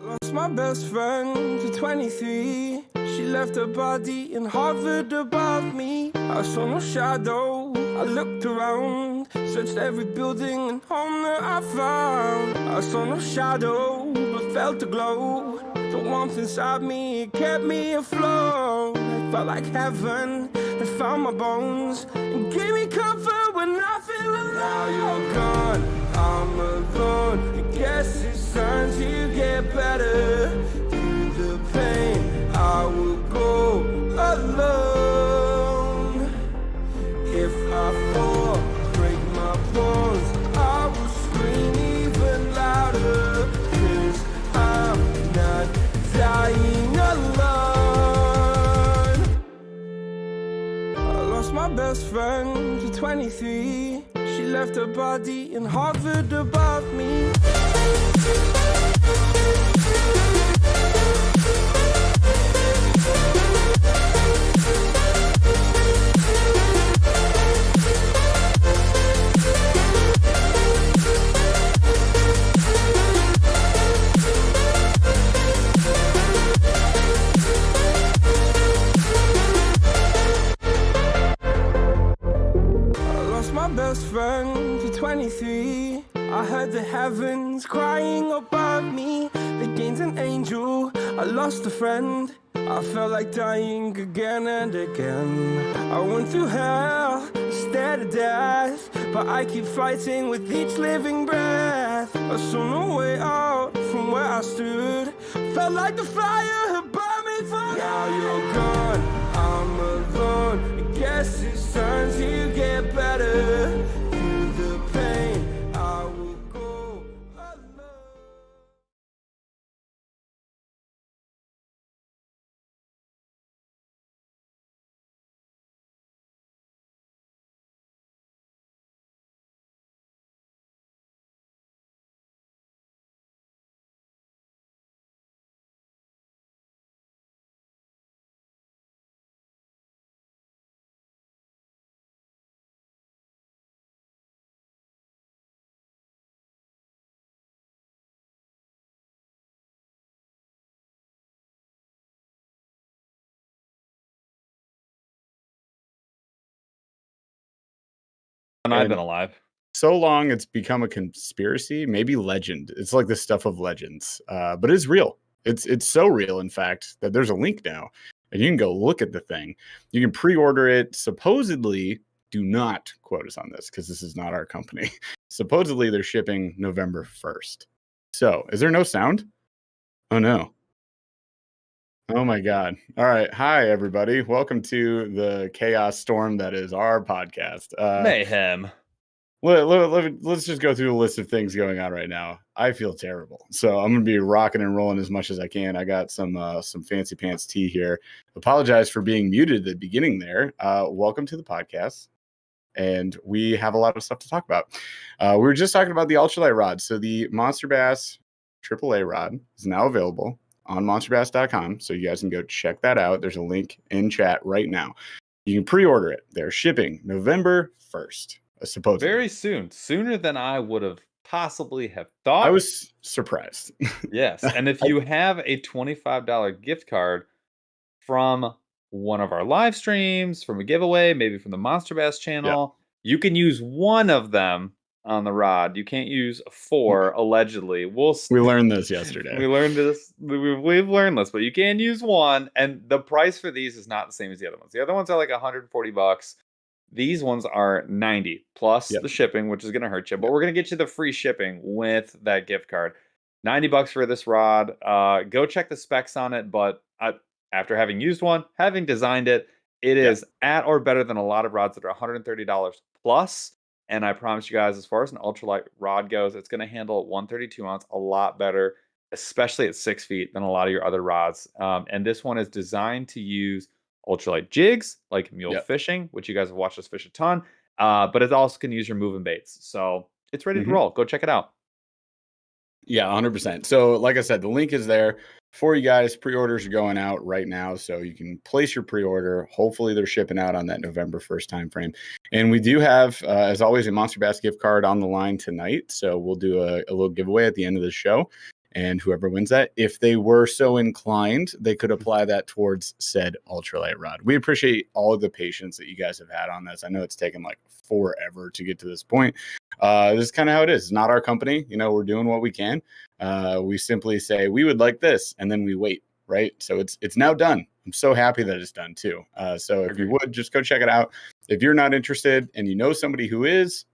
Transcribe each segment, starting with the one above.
Lost my best friend to 23. She left her body and hovered above me. I saw no shadow, I looked around, searched every building and home that I found. I saw no shadow, but felt the glow. The warmth inside me, it kept me afloat. It felt like heaven had found my bones and gave me comfort when I feel alone. Now you're gone, I'm alone. I guess it's time to get better. Through the pain, I will go alone. If I fall, break my bones, I will scream even louder. 'Cause I'm not dying alone. I lost my best friend to 23. She left her body and hovered above me. Best friend to 23. I heard the heavens crying above me. They gained an angel, I lost a friend. I felt like dying again and again. I went through hell, stared at death, but I keep fighting with each living breath. I saw no way out from where I stood. Felt like the fire had burned me for. Now you're gone, I'm alone. I guess it's time to get better. Through the pain, I will go alone. I've been alive. So long, it's become a conspiracy, maybe legend. It's like the stuff of legends, but it's real. It's so real, in fact, that there's a link now, and you can go look at the thing. You can pre-order it. Supposedly, do not quote us on this because this is not our company. Supposedly, they're shipping November 1st. So, is there no sound? Oh no. Oh my God. All right. Hi, everybody. Welcome to the chaos storm that is our podcast. Mayhem. Let's just go through the list of things going on right now. I feel terrible. So I'm going to be rocking and rolling as much as I can. I got some fancy pants tea here. Apologize for being muted at the beginning there. Welcome to the podcast. And we have a lot of stuff to talk about. We were just talking about the ultralight rod. So the Monster Bass AAA rod is now available on monsterbass.com. So you guys can go check that out. There's a link in chat right now. You can pre-order it. They're shipping November 1st, supposedly. Very soon. Sooner than I would have possibly have thought. I was surprised. Yes. And if you have a $25 gift card from one of our live streams, from a giveaway, maybe from the Monster Bass channel, you can use one of them on the rod. You can't use 4, allegedly. We learned this yesterday. We learned this. We've learned this, but you can use one. And the price for these is not the same as the other ones. The other ones are like $140. These ones are $90 plus the shipping, which is going to hurt you. But we're going to get you the free shipping with that gift card. $90 for this rod. Go check the specs on it. But after having used one, having designed it, it is at or better than a lot of rods that are $130 plus. And I promise you guys, as far as an ultralight rod goes, it's going to handle 132 ounce a lot better, especially at 6 feet, than a lot of your other rods. And this one is designed to use ultralight jigs, like mule fishing, which you guys have watched us fish a ton. But it also can use your moving baits. So it's ready to roll. Go check it out. Yeah, 100%. So like I said, the link is there for you guys. Pre-orders are going out right now, so you can place your pre-order. Hopefully they're shipping out on that November 1st time frame. And we do have, as always, a Monster Bass gift card on the line tonight. So we'll do a little giveaway at the end of the show. And whoever wins that, if they were so inclined, they could apply that towards said ultralight rod. We appreciate all of the patience that you guys have had on this. I know it's taken like forever to get to this point. This is kind of how it is. It's not our company. We're doing what we can. We simply say we would like this, and then we wait, right? So it's now done. I'm so happy that it's done too. So if you would, just go check it out. If you're not interested and you know somebody who is,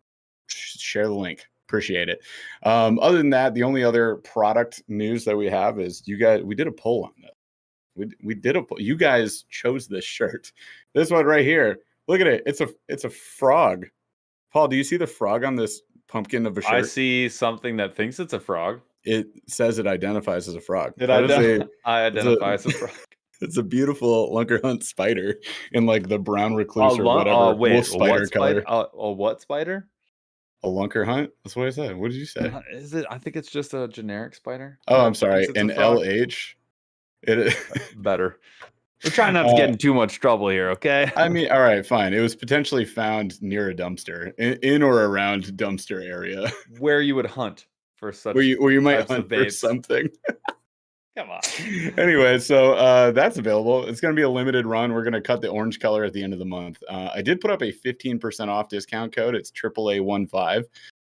share the link. Appreciate it. Other than that, the only other product news that we have is we did a poll on this. We did a poll. You guys chose this shirt. This one right here. Look at it. It's a frog. Paul, do you see the frog on this pumpkin of a shirt? I see something that thinks it's a frog. It says it identifies as a frog. I identify as a frog. It's a beautiful Lunker Hunt spider in like the brown recluse or whatever. Wolf spider color. What spider? A Lunker Hunt? That's what I said. What did you say? Is it? I think it's just a generic spider. Oh, I'm sorry. An LH. It better. We're trying not to get in too much trouble here, okay? I mean, all right, fine. It was potentially found near a dumpster, in or around dumpster area, where you would hunt for such. Where you might hunt for something. Come on. Anyway, so that's available. It's going to be a limited run. We're going to cut the orange color at the end of the month. I did put up a 15% off discount code. It's AAA15.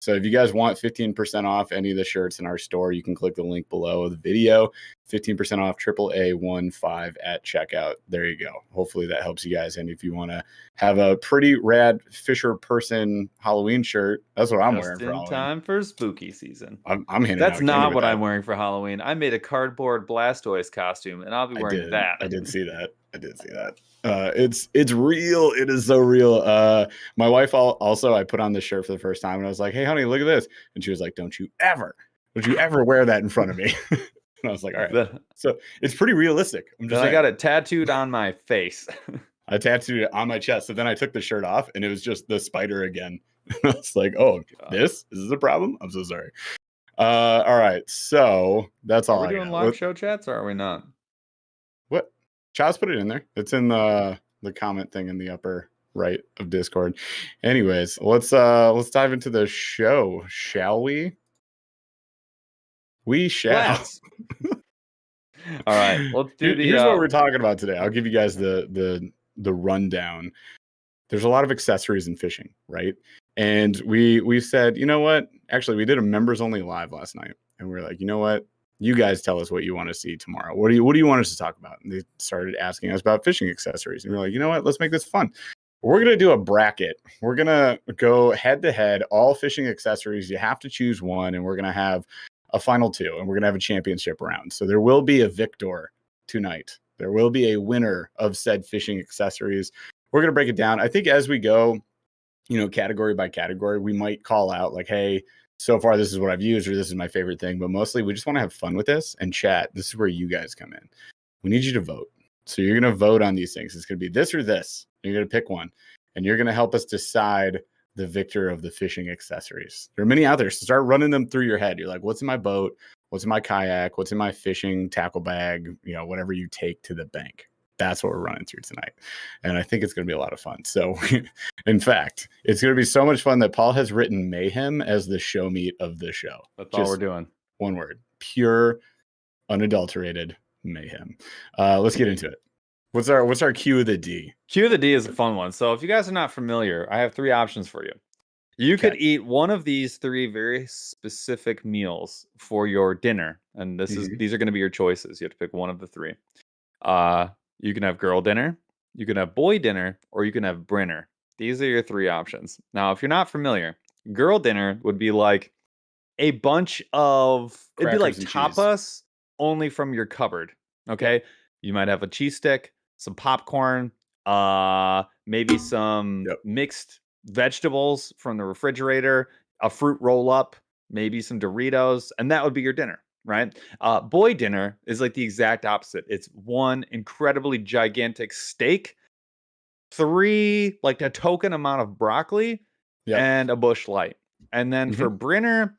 So if you guys want 15% off any of the shirts in our store, you can click the link below the video. 15% off AAA15 at checkout. There you go. Hopefully that helps you guys. And if you want to have a pretty rad Fisher person Halloween shirt, that's what I'm wearing for Halloween. Time for spooky season. I'm handing That's not what I'm wearing for Halloween. I made a cardboard Blastoise costume, and I'll be wearing that. I did see that. It's real. It is so real. My wife also, I put on this shirt for the first time, and I was like, "Hey, honey, look at this," and she was like, "Don't you ever wear that in front of me." And I was like, all right. So it's pretty realistic. I got it tattooed on my face. I tattooed it on my chest. So then I took the shirt off and it was just the spider again. I was like, oh, this is a problem? I'm so sorry. All right. So that's all. Are we doing live show chats or are we not? What? Chaz put it in there. It's in the comment thing in the upper right of Discord. Anyways, let's dive into the show, shall we? We shall. All right. Let's do Here's what we're talking about today. I'll give you guys the rundown. There's a lot of accessories in fishing, right? And we said, you know what? Actually, we did a members only live last night, and we were like, you know what? You guys tell us what you want to see tomorrow. What do you want us to talk about? And they started asking us about fishing accessories, and we're like, you know what? Let's make this fun. We're gonna do a bracket. We're gonna go head to head, all fishing accessories. You have to choose one, and we're gonna have a final two, and we're going to have a championship round. So there will be a victor tonight. There will be a winner of said fishing accessories. We're going to break it down. I think as we go, category by category, we might call out like, hey, so far this is what I've used, or this is my favorite thing. But mostly we just want to have fun with this and chat. This is where you guys come in. We need you to vote. So you're going to vote on these things. It's going to be this or this. You're going to pick one, and you're going to help us decide the victor of the fishing accessories. There are many out there. So start running them through your head. You're like, what's in my boat? What's in my kayak? What's in my fishing tackle bag? Whatever you take to the bank. That's what we're running through tonight. And I think it's going to be a lot of fun. So in fact, it's going to be so much fun that Paul has written mayhem as the show meat of the show. That's all we're doing. One word, pure, unadulterated mayhem. Let's get into it. What's our Q of the D? Q of the D is a fun one. So if you guys are not familiar, I have three options for you. You could eat one of these three very specific meals for your dinner, and these are going to be your choices. You have to pick one of the three. You can have girl dinner, you can have boy dinner, or you can have Brinner. These are your three options. Now, if you're not familiar, girl dinner would be like a bunch of it'd be like tapas only from your cupboard. Okay, you might have a cheese stick, some popcorn, maybe some mixed vegetables from the refrigerator, a fruit roll up, maybe some Doritos, and that would be your dinner, right? Boy dinner is like the exact opposite. It's one incredibly gigantic steak, three, like a token amount of broccoli, and a Busch Light. And then for Brinner,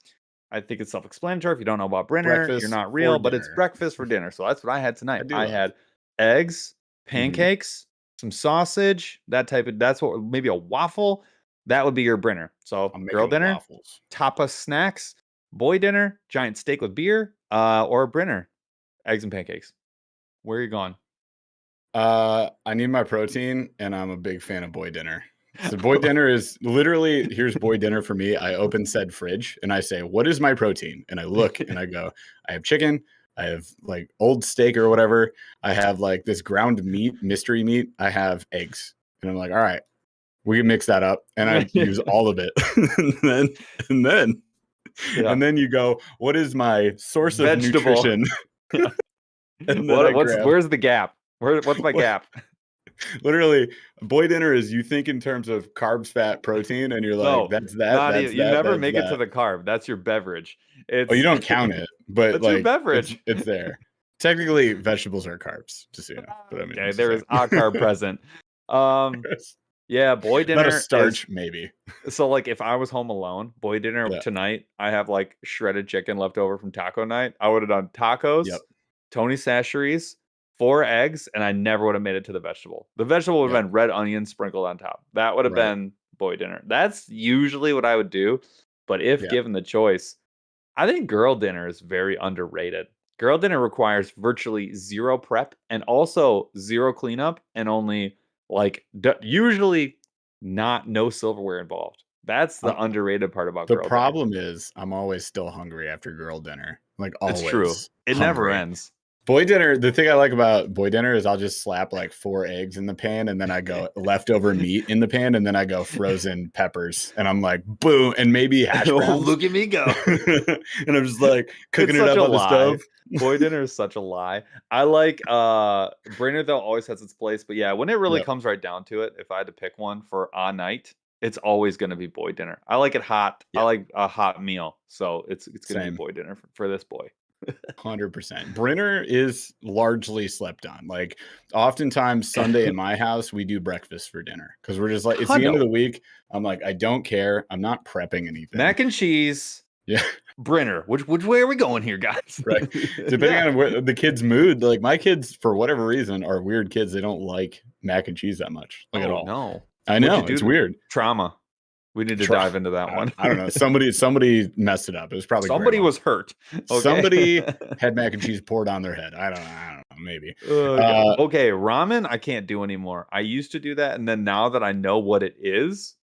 I think it's self-explanatory. If you don't know about Brinner, you're not real, but it's breakfast for dinner. So that's what I had tonight. I had eggs, pancakes, some sausage, that's what, maybe a waffle. That would be your Brinner. So girl dinner, tapas snacks, boy dinner, giant steak with beer, or Brinner, eggs and pancakes. Where are you going? I need my protein, and I'm a big fan of boy dinner. So boy dinner is literally, here's boy dinner for me. I open said fridge and I say, what is my protein? And I look and I go, I have chicken. I have like old steak or whatever. I have like this ground meat, mystery meat. I have eggs. And I'm like, all right, we can mix that up. And I use all of it. and then you go, what is my source of Vegetable. nutrition? And then where's the gap? What's my gap? Literally, boy dinner is you think in terms of carbs, fat, protein, and you're like, No, that's that. That's you that, never that's make that. it to the carb. That's your beverage. Oh, you don't count it, but that's like your beverage. It's there. Technically, vegetables are carbs, just so you know. But I mean, okay, there is a carb present. Yeah, boy dinner. Not a starch, maybe. So like if I was home alone, boy dinner tonight, I have like shredded chicken left over from taco night. I would have done tacos, Tony Chachere's, 4 eggs, and I never would have made it to the vegetable. The vegetable would have been red onion sprinkled on top. That would have been boy dinner. That's usually what I would do. But if given the choice, I think girl dinner is very underrated. Girl dinner requires virtually 0 prep and also 0 cleanup and only like usually no silverware involved. That's the underrated part about girl dinner. The problem is I'm always still hungry after girl dinner. Like always. It's true. It never ends. Boy dinner, the thing I like about boy dinner is I'll just slap like 4 eggs in the pan and then I go leftover meat in the pan and then I go frozen peppers and I'm like, boom, and maybe hash browns. Oh, look at me go. And I'm just like cooking it up on the stove. Boy dinner is such a lie. I like Brinner though always has its place, but yeah, when it really comes right down to it, if I had to pick one for a night, it's always going to be boy dinner. I like it hot. I like a hot meal, so it's going to be boy dinner for this boy. 100%. Brinner is largely slept on. Like oftentimes Sunday in my house, we do breakfast for dinner because we're just like, it's the end of the week. I'm like, I don't care. I'm not prepping anything. Mac and cheese. Yeah. Brinner. Which way are we going here, guys? Right. Depending on where the kid's mood, like my kids, for whatever reason, are weird kids. They don't like mac and cheese that much. Like at all. No. I know. It's weird. Trauma. We need to dive into that one. I don't know. Somebody messed it up. It was probably somebody was hurt. Okay. Somebody had mac and cheese poured on their head. I don't know. Maybe. Okay, ramen I can't do anymore. I used to do that, and then now that I know what it is,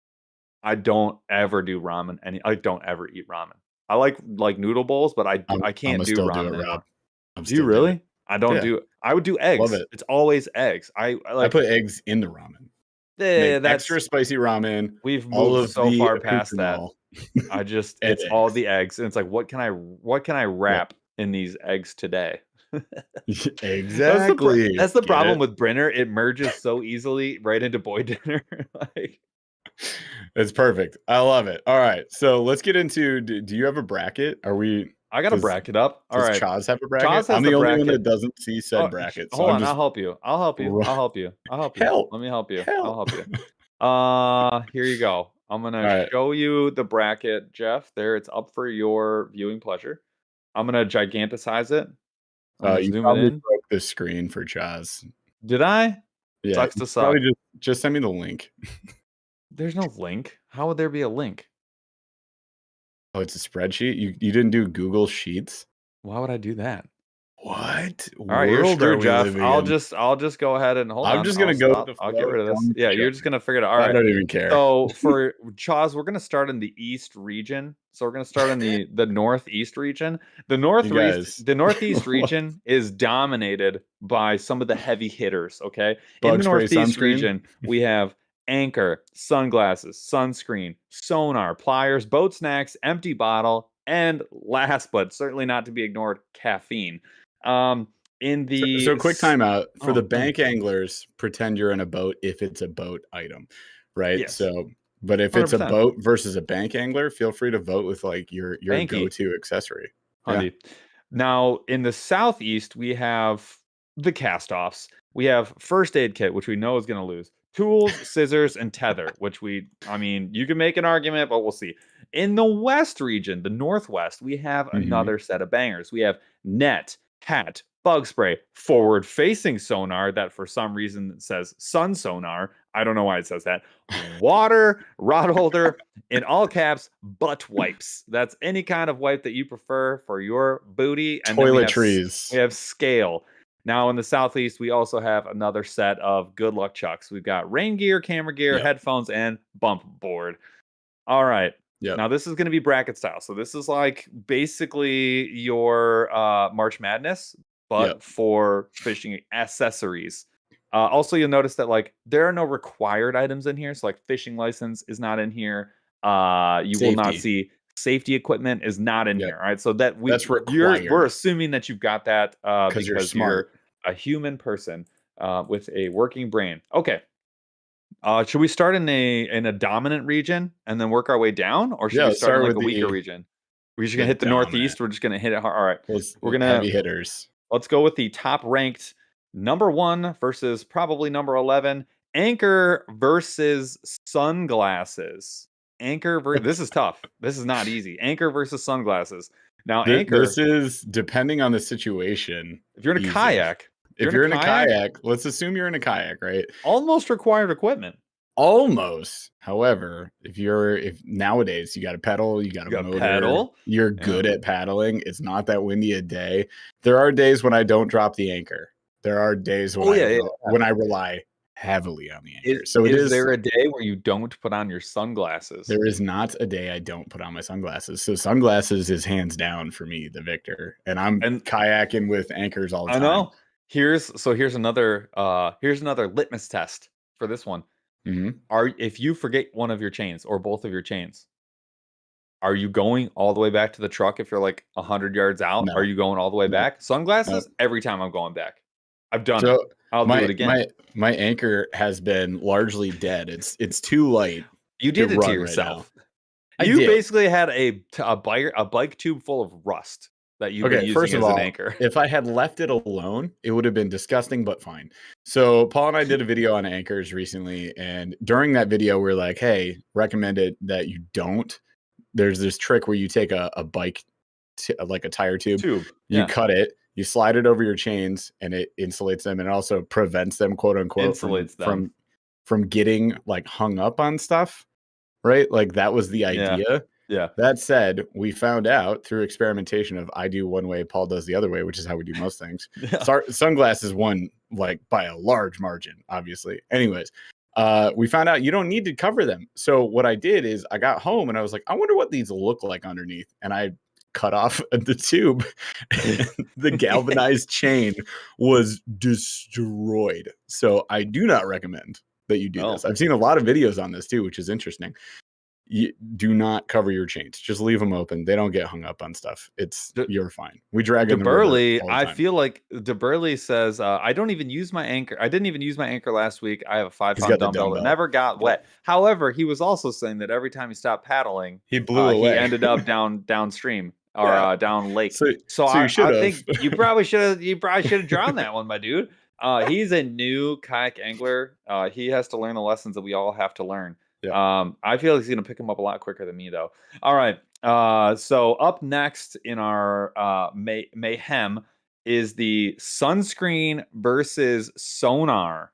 I don't ever do ramen. I don't ever eat ramen. I like noodle bowls, but I can't do ramen. Do you really? I don't do. I would do eggs. Love it. It's always eggs. I put eggs in the ramen. That's extra spicy ramen. We've moved so far past that. It's all the eggs, and it's like, what can I wrap in these eggs today? Exactly. That's the problem with Brinner. It merges so easily right into boy dinner. Like, it's perfect. I love it. All right, so let's get into. Do you have a bracket? I got a bracket up. All right. Chaz have a bracket? I'm the only one that doesn't see said bracket. So hold on, I'll help you. Let me help you. I'll help you. Here you go. I'm gonna show you the bracket, Jeff. There, it's up for your viewing pleasure. I'm gonna giganticize it. You probably broke the screen for Chaz. Did I? Yeah. Sucks to suck. Probably just send me the link. There's no link. How would there be a link? Oh, it's a spreadsheet? You didn't do Google Sheets? Why would I do that? What? All right, you're screwed, Jeff. I'll just go ahead and hold on. I'm just gonna go. I'll get rid of this. Yeah, you're just gonna figure it out. All right. I don't even care. So for Chaz, we're gonna start in the East region. So we're gonna start in the Northeast region. The Northeast region is dominated by some of the heavy hitters. Okay, in the Northeast region, we have Anchor, sunglasses, sunscreen, sonar, pliers, boat snacks, empty bottle, and last but certainly not to be ignored, caffeine. In the so quick timeout for the bank anglers, pretend you're in a boat if it's a boat item, right? Yes. So, but if 100%. It's a boat versus a bank angler, feel free to vote with like your go-to accessory. Yeah. Now in the Southeast, we have the cast-offs. We have first aid kit, which we know is going to lose. Tools, scissors, and tether, which you can make an argument, but we'll see. In the West region, the Northwest, we have another set of bangers. We have net, hat, bug spray, forward-facing sonar that for some reason says sun sonar. I don't know why it says that. Water, rod holder, in all caps, butt wipes. That's any kind of wipe that you prefer for your booty. And Toiletries. we have scale. Now in the Southeast, we also have another set of good luck chucks. We've got rain gear, camera gear, headphones, and bump board. All right. Yep. Now this is going to be bracket style. So this is like basically your March Madness, but for fishing accessories. Also, you'll notice that like there are no required items in here. So like fishing license is not in here. You will not see safety equipment is not in here. All right. So that's required. We're assuming that you've got that because you're smart. You're a human person with a working brain. Okay. Should we start in a dominant region and then work our way down, or should we start in like a weaker region? We're just gonna hit the Northeast. We're just gonna hit it hard. All right, we're gonna heavy hitters. Let's go with the top ranked number 1 versus probably number 11. Anchor versus sunglasses. This is tough. This is not easy. Anchor versus sunglasses. Now, Anchor. This is depending on the situation. If you're in a kayak. If you're in a kayak, let's assume you're in a kayak, right? Almost required equipment. Almost. However, if nowadays you got to pedal, you got a motor, pedal. You're good at paddling. It's not that windy a day. There are days when I don't drop the anchor. There are days when when I rely heavily on the anchor. Is there a day where you don't put on your sunglasses? There is not a day I don't put on my sunglasses. So sunglasses is hands down for me the victor, and I'm kayaking with anchors all the time. I know. Here's another litmus test for this one. If you forget one of your chains or both of your chains, are you going all the way back to the truck if you're like 100 yards out? No. Are you going all the way back? Sunglasses, every time I'm going back. I've done it. I'll do it again. My anchor has been largely dead. It's too light. You did it to yourself. Right, you basically had a bike tube full of rust that you've been using as an anchor. If I had left it alone, it would have been disgusting, but fine. So Paul and I did a video on anchors recently, and during that video, we're like, hey, recommended that you don't. There's this trick where you take a bike, like a tire tube, you cut it, you slide it over your chains, and it insulates them, and it also prevents them, quote unquote, from getting like hung up on stuff, right? Like that was the idea. Yeah. That said, we found out through experimentation of I do one way, Paul does the other way, which is how we do most things. Sunglasses won like by a large margin, obviously. Anyways, we found out you don't need to cover them. So what I did is I got home and I was like, I wonder what these look like underneath. And I cut off the tube. The galvanized chain was destroyed. So I do not recommend that you do this. I've seen a lot of videos on this too, which is interesting. You do not cover your chains. Just leave them open. They don't get hung up on stuff. You're fine. We drag in Burly. I feel like Burly says, I don't even use my anchor. I didn't even use my anchor last week. I have a 5-pound dumbbell that never got wet. However, he was also saying that every time he stopped paddling, he blew away. He ended up downstream or down lake. So I think you probably should have drawn that one, my dude. He's a new kayak angler. He has to learn the lessons that we all have to learn. Yeah. I feel like he's gonna pick him up a lot quicker than me, though. All right. So up next in our mayhem is the sunscreen versus sonar.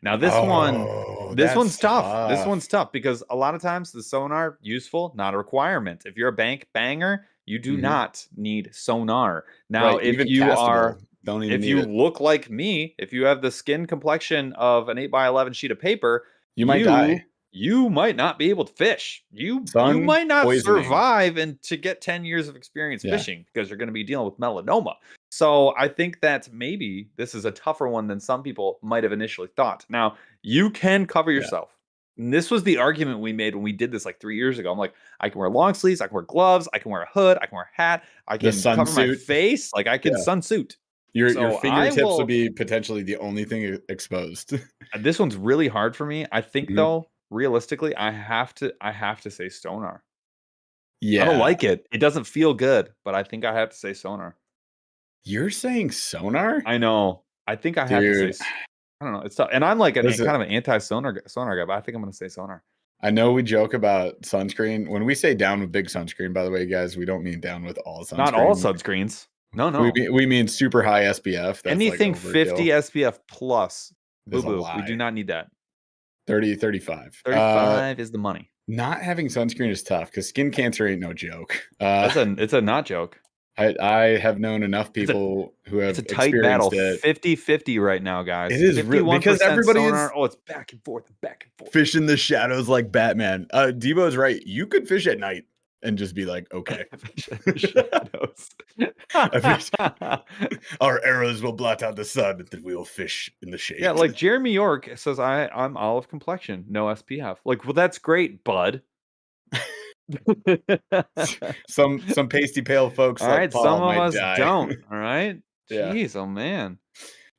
Now this one's tough. This one's tough because a lot of times the sonar useful, not a requirement. If you're a bank banger, you do not need sonar. Now, if you look like me, if you have the skin complexion of an 8x11 sheet of paper, you might die. You might not be able to fish. You might not survive and to get 10 years of experience fishing because you're going to be dealing with melanoma. So I think that maybe this is a tougher one than some people might have initially thought. Now, you can cover yourself. And this was the argument we made when we did this like 3 years ago. I'm like, I can wear long sleeves, I can wear gloves, I can wear a hood, I can wear a hat, I can cover my face, like I can sunsuit. Your fingertips will be potentially the only thing exposed. This one's really hard for me. I think though, realistically, I have to say sonar. Yeah. I don't like it. It doesn't feel good, but I think I have to say sonar. You're saying sonar? I know. I think I have to say. I don't know. It's tough. And I'm like kind of an anti-sonar guy, but I think I'm going to say sonar. I know we joke about sunscreen. When we say down with big sunscreen, by the way, guys, we don't mean down with all sunscreen. Not all sunscreens. No. We mean super high SPF. That's anything like 50 SPF plus. Boo-boo. We do not need that. 30, 35. 35 is the money. Not having sunscreen is tough because skin cancer ain't no joke. It's a not joke. I have known enough people who have It's a tight battle. experienced it. 50-50 right now, guys. It is because everybody sonar. is Oh, it's back and forth and back and forth. fish in the shadows like Batman. Debo's right. You could fish at night and just be like, okay. Our arrows will blot out the sun, and then we will fish in the shade. Yeah, like Jeremy York says, I'm olive complexion, no SPF. Like, well, that's great, bud. some pasty pale folks all like right, Paul some of might us die. don't. All right. Yeah. Jeez, oh man.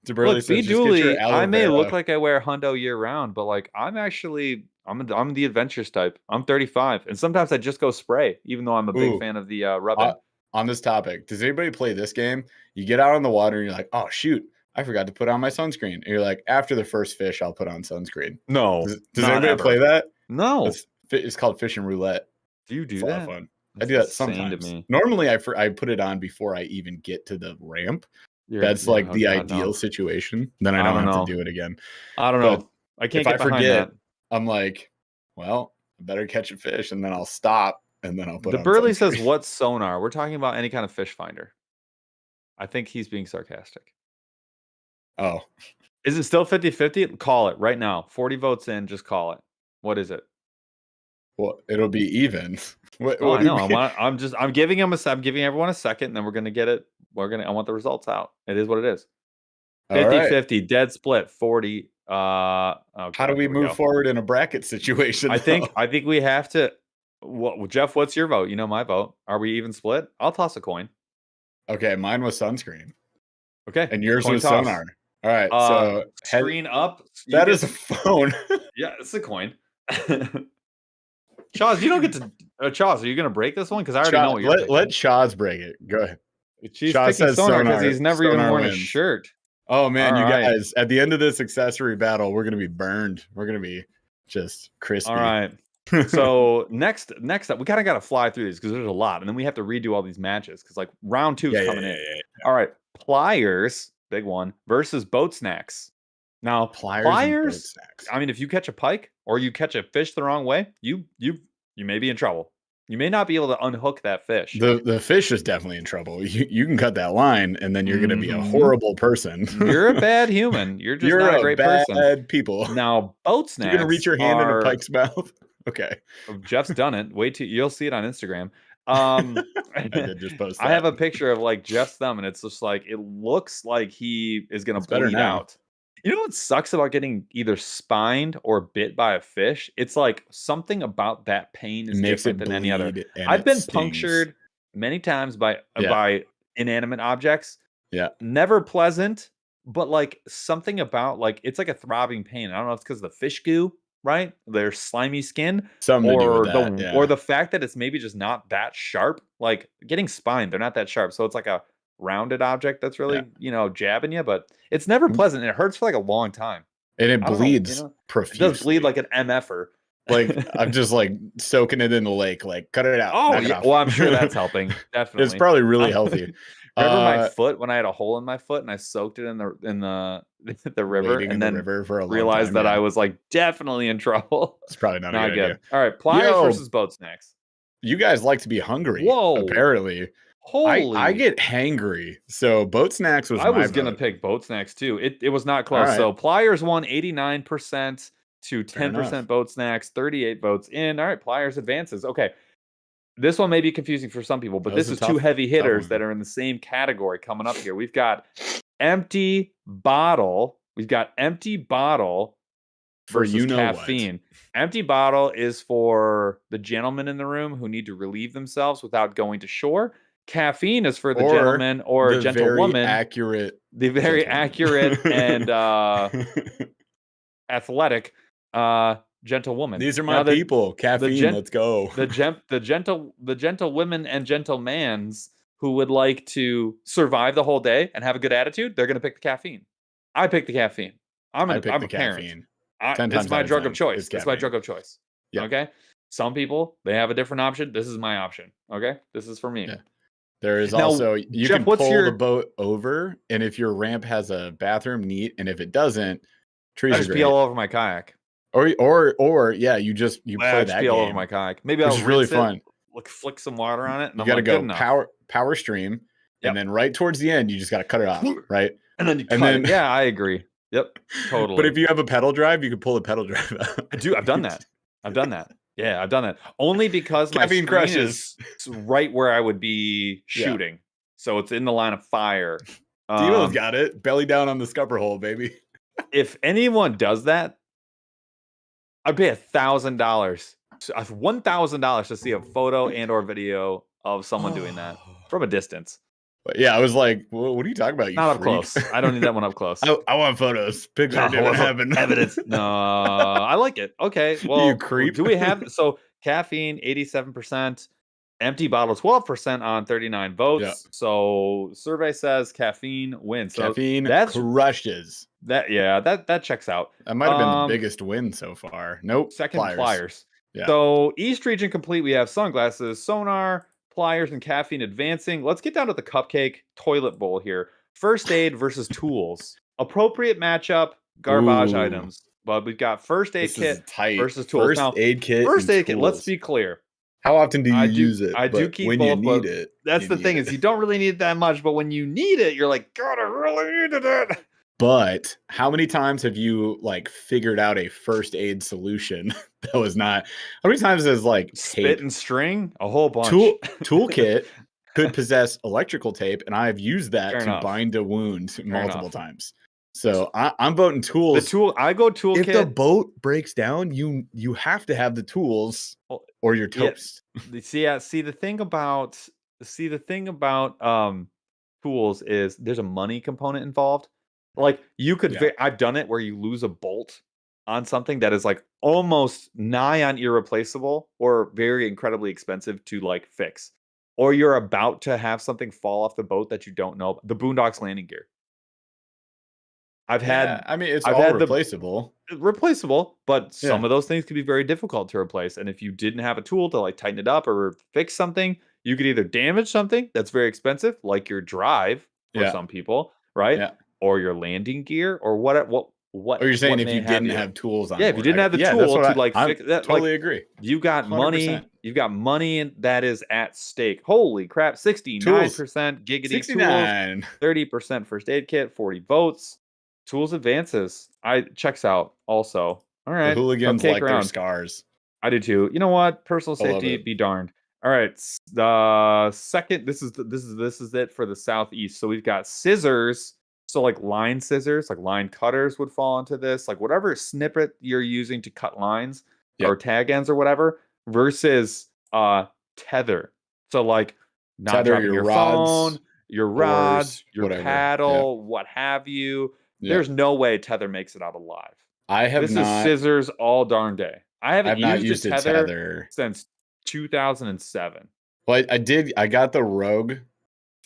Burly Look, says, be just get your duly. aloe I may vera. look like I wear hundo year round, but like I'm the adventures type. I'm 35, and sometimes I just go spray, even though I'm a big fan of the rubbing. On this topic, does anybody play this game? You get out on the water and you're like, oh shoot, I forgot to put on my sunscreen. And you're like, after the first fish, I'll put on sunscreen. No. Does anybody play that? No. It's called fishing roulette. Do you do it's that? A lot of fun. I do that sometimes. To me. Normally, I put it on before I even get to the ramp. That's like the ideal situation. Then I don't have to do it again. I don't know. I can't get behind that. I'm like, well, I better catch a fish, and then I'll stop, and then I'll put on Burly sunscreen. says, what's sonar? We're talking about any kind of fish finder. I think he's being sarcastic. Oh. Is it still 50-50? Call it right now. 40 votes in, just call it. What is it? Well, it'll be even. I know. I'm giving everyone a second, and then we're gonna get it. I want the results out. It is what it is. 50-50, dead split, 40. How do we move forward in a bracket situation? I think we have to. Well, Jeff, what's your vote? You know my vote. Are we even split? I'll toss a coin. Okay, mine was sunscreen. Okay, and yours was sonar. All right, so screen up. That is a phone. Yeah, it's a coin. Chaz, you don't get to. Chaz, are you going to break this one? Because I already know what you're picking. Let Chaz break it. Go ahead. Chaz says sonar because he's never even worn a shirt. Oh man, you guys! At the end of this accessory battle, we're gonna be burned. We're gonna be just crispy. All right. So next up, we kind of got to fly through these because there's a lot, and then we have to redo all these matches because like round 2 is coming in. Yeah. All right, pliers, big one versus boat snacks. Now pliers, I mean, if you catch a pike or you catch a fish the wrong way, you may be in trouble. You may not be able to unhook that fish. The fish is definitely in trouble. You can cut that line, and then you're going to be a horrible person. You're a bad human. You're just not a great person. Bad people. Now, boat snacks. You're going to reach your hand in a pike's mouth. Okay. Jeff's done it. You'll see it on Instagram. I did just post that. I have a picture of like Jeff's thumb, and it's just like it looks like he is going to bleed out. You know what sucks about getting either spined or bit by a fish? It's like something about that pain is different than any other. I've been punctured many times by inanimate objects. Yeah. Never pleasant, but like something about like it's like a throbbing pain. I don't know if it's because of the fish goo, right? Their slimy skin. Or the fact that it's maybe just not that sharp. Like getting spined, they're not that sharp. So it's like a rounded object that's really jabbing you, but it's never pleasant and it hurts for like a long time, and it bleeds profusely. It does bleed like an MFer. Like I'm just like soaking it in the lake, like cut it out. Oh yeah, well I'm sure that's helping. Definitely, it's probably really healthy. Remember my foot when I had a hole in my foot and I soaked it in the river, and then realized that I was like definitely in trouble. It's probably not a good idea. All right, pliers versus boat snacks. You guys like to be hungry. Whoa, apparently. I get hangry, so boat snacks was. I was gonna pick boat snacks too. It was not close. Right. So pliers won 89% to 10% boat snacks. 38 votes in. All right, pliers advances. Okay, this one may be confusing for some people, but this is two heavy hitters that are in the same category coming up here. We've got empty bottle. Versus caffeine. Empty bottle is for the gentlemen in the room who need to relieve themselves without going to shore. Caffeine is for the gentleman or gentlewoman. The very accurate and athletic gentlewoman. These are my people. Caffeine, let's go. The gentlewomen and gentlemans who would like to survive the whole day and have a good attitude, they're going to pick the caffeine. I pick the caffeine. I'm a parent. Caffeine. It's my drug of choice. It's my drug of choice. Yeah. Okay. Some people, they have a different option. This is my option. Okay. This is for me. Yeah. There is also, you can pull the boat over, and if your ramp has a bathroom, neat. And if it doesn't, trees are great. Pee all over my kayak. Or yeah, you play that be all over game, my kayak. Maybe which I'll is really rinse it, fun. flick some water on it, and You I'm got to like, good go enough. power stream, Yep. and then right towards the end, you just got to cut it off, right? And then you cut it. Yeah, I agree. Yep, totally. But if you have a pedal drive, you can pull the pedal drive out. I do. I've done that. Yeah, I've done that. Only because my Caffeine screen crushes. is right where I would be Yeah. shooting. So it's in the line of fire. Demo's got it. Belly down on the scupper hole, baby. If anyone does that, I'd pay $1,000, $1,000 to see a photo and or video of someone doing that from a distance. But yeah, I was like, well, what are you talking about? You Not freak? up close. I don't need that one up close. I want photos. Picture didn't happen. Evidence. No, I like it. Okay, well, You creep. do we have caffeine 87%, empty bottle 12% on 39 votes. Yeah. So survey says caffeine wins. So Caffeine crushes. That checks out. That might have been the biggest win so far. Nope. Second, pliers. Yeah. So East region complete. We have sunglasses, sonar, pliers, and caffeine advancing. Let's get down to the cupcake toilet bowl here. First aid versus tools. Appropriate matchup, garbage items. But we've got first aid kit versus tools. First aid kit. Let's be clear. How often do you use it? I do keep when both. You need it. That's the thing is you don't really need it that much, but when you need it, you're like, God, I really needed it. But how many times have you figured out a first aid solution that was not? How many times has spit and string? A whole bunch. Toolkit could possess electrical tape, and I have used that to bind a wound multiple times. So I'm voting tools. I go toolkit. If the boat breaks down, you have to have the tools, or you're toast. Yeah. See the thing about tools is there's a money component involved. You could, I've done it where you lose a bolt on something that is almost nigh on irreplaceable or very incredibly expensive to fix, or you're about to have something fall off the boat that you don't know. The Boondocks landing gear. It's all replaceable. Replaceable, but some of those things could be very difficult to replace. And if you didn't have a tool to tighten it up or fix something, you could either damage something that's very expensive, like your drive for some people, right? Yeah. Or your landing gear, or what? Or you're saying if you didn't have tools on? Yeah, if you didn't have the tool to fix that, totally agree. You got 100%. money. You've got money, and that is at stake. Holy crap! 69% giggity 69. Tools, 30% first aid kit, 40 votes. Tools advances. Checks out also. All right. The hooligans their scars. I do too. You know what? Personal safety be darned. All right. The second. This is it for the Southeast. So we've got scissors. So line scissors, line cutters would fall into this. Whatever snippet you're using to cut lines or tag ends or whatever, versus tether. So not dropping your phone, your rods, your paddle, what have you. There's no way tether makes it out alive. This is scissors all darn day. I haven't used a tether since 2007. Well, I got the Rogue.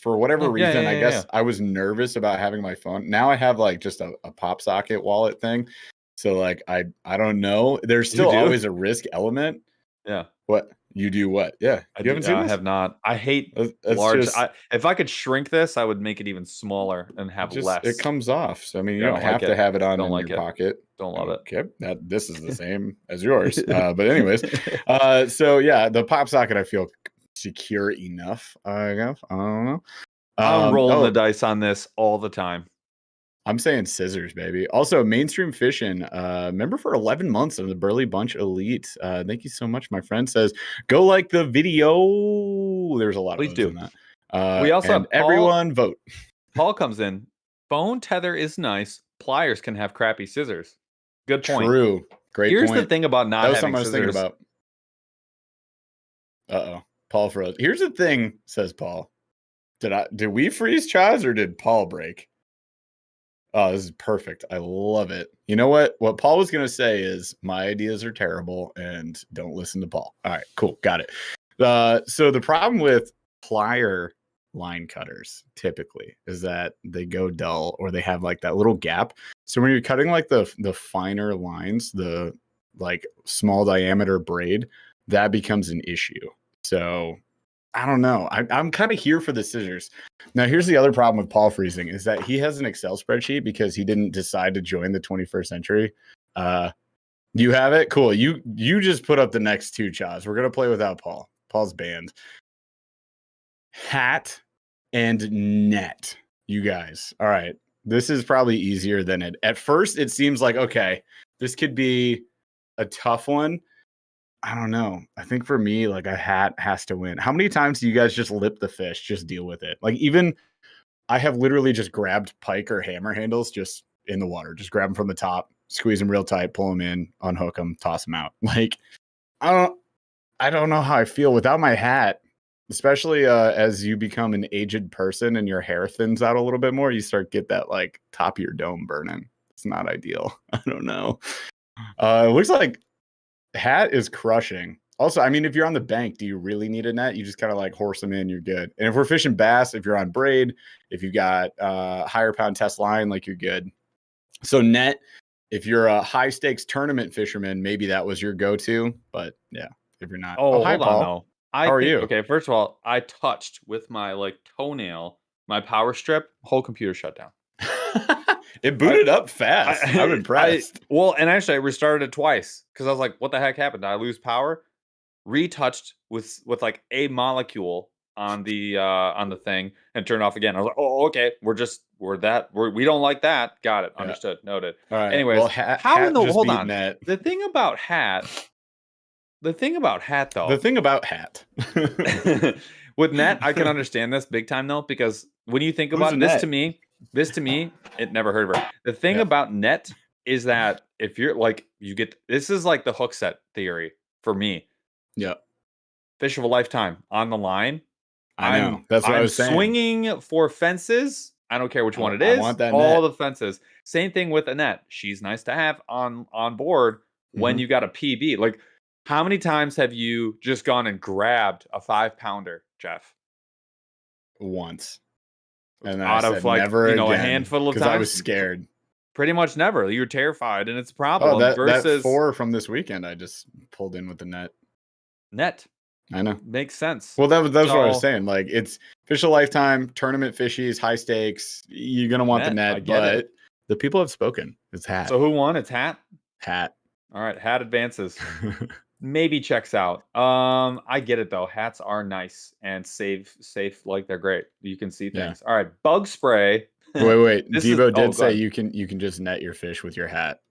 For whatever reason, I guess I was nervous about having my phone. Now I have just a pop socket wallet thing. So I don't know. There's still always a risk element. Yeah. What? You do what? Yeah. You haven't seen this? I have not. I hate large. If I could shrink this, I would make it even smaller and have less. It comes off. So you don't have to have it on in your pocket. Don't love it. Okay. This is the same as yours. But anyways, the pop socket I feel secure enough, I guess. I don't know. I'm rolling the dice on this all the time. I'm saying scissors, baby. Also, mainstream fishing. Member for 11 months of the Burly Bunch Elite. Thank you so much. My friend says, go like the video. There's a lot of Please do. In that. We also have everyone vote. Paul comes in. Phone tether is nice. Pliers can have crappy scissors. Good point. True. Great Here's point. the thing about not having scissors. That was something I was thinking about. Uh-oh. Paul froze. Here's the thing, says Paul. Did we freeze Chaz or did Paul break? Oh, this is perfect. I love it. You know what? What Paul was going to say is my ideas are terrible and don't listen to Paul. All right, cool. Got it. So the problem with plier line cutters typically is that they go dull or they have that little gap. So when you're cutting the finer lines, the small diameter braid, that becomes an issue. So I don't know. I'm kind of here for the scissors. Now, here's the other problem with Paul freezing is that he has an Excel spreadsheet because he didn't decide to join the 21st century. You have it? Cool. You just put up the next two, Chaz. We're gonna play without Paul. Paul's banned. Hat and net. You guys. All right. This is probably easier than it. At first, it seems like, okay, this could be a tough one. I don't know. I think for me, like a hat has to win. How many times do you guys just lip the fish? Just deal with it. Like even I have literally just grabbed pike or hammer handles just in the water. Just grab them from the top, squeeze them real tight, pull them in, unhook them, toss them out. Like I don't know how I feel without my hat. Especially as you become an aged person and your hair thins out a little bit more, you start get that like top of your dome burning. It's not ideal. I don't know. It looks like hat is crushing. Also, I mean, if you're on the bank, do you really need a net? You just kind of like horse them in, you're good. And if we're fishing bass, if you're on braid, if you've got higher pound test line, like you're good. So net, if you're a high stakes tournament fisherman, maybe that was your go-to. But yeah, if you're not. Oh, hi, hold Paul. on though. How are you? Okay, first of all, I touched with my like toenail my power strip. Whole computer shut down. It booted up fast. I'm impressed. Well, and actually, I restarted it twice because I was like, "What the heck happened? Did I lose power?" Retouched with like a molecule on the thing and turned off again. I was like, "Oh, okay. We don't like that. Got it. Understood. Noted." All right. Anyways, well, how in the just hold beat on? net. The thing about hat though. The thing about hat. With net, I can understand this big time though, because when you think Who's about a this net? to me, it never heard of her. The thing about net is that if you're like this is like the hook set theory for me. Yeah. Fish of a lifetime on the line. I know. That's what I was saying. Swinging for fences. I don't care which one it I is. want that all net. the fences. Same thing with a net. She's nice to have on board when you got a PB. Like, how many times have you just gone and grabbed a 5-pounder, Jeff? Once. And then Out I of said like never again, a handful of times. because I was scared. Pretty much never. You're terrified, and it's a problem. That versus 4 from this weekend, I just pulled in with the net. net. I know. Makes sense. Well, that was what I was saying. Like, it's fish of a lifetime, tournament fishies, high stakes. You're gonna want the net, but the people have spoken. It's hat. So who won? It's hat. Hat. All right, hat advances. Maybe checks out. I get it though. Hats are nice and safe. Like they're great. You can see things. All right, bug spray. Wait. Devo did say you can just net your fish with your hat.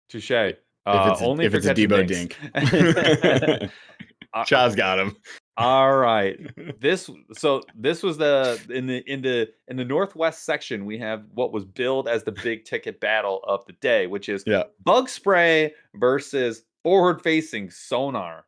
Touche. Only if it's a Devo dink. Chaz got him. All right. This was in the northwest section. We have what was billed as the big ticket battle of the day, which is bug spray versus forward-facing sonar.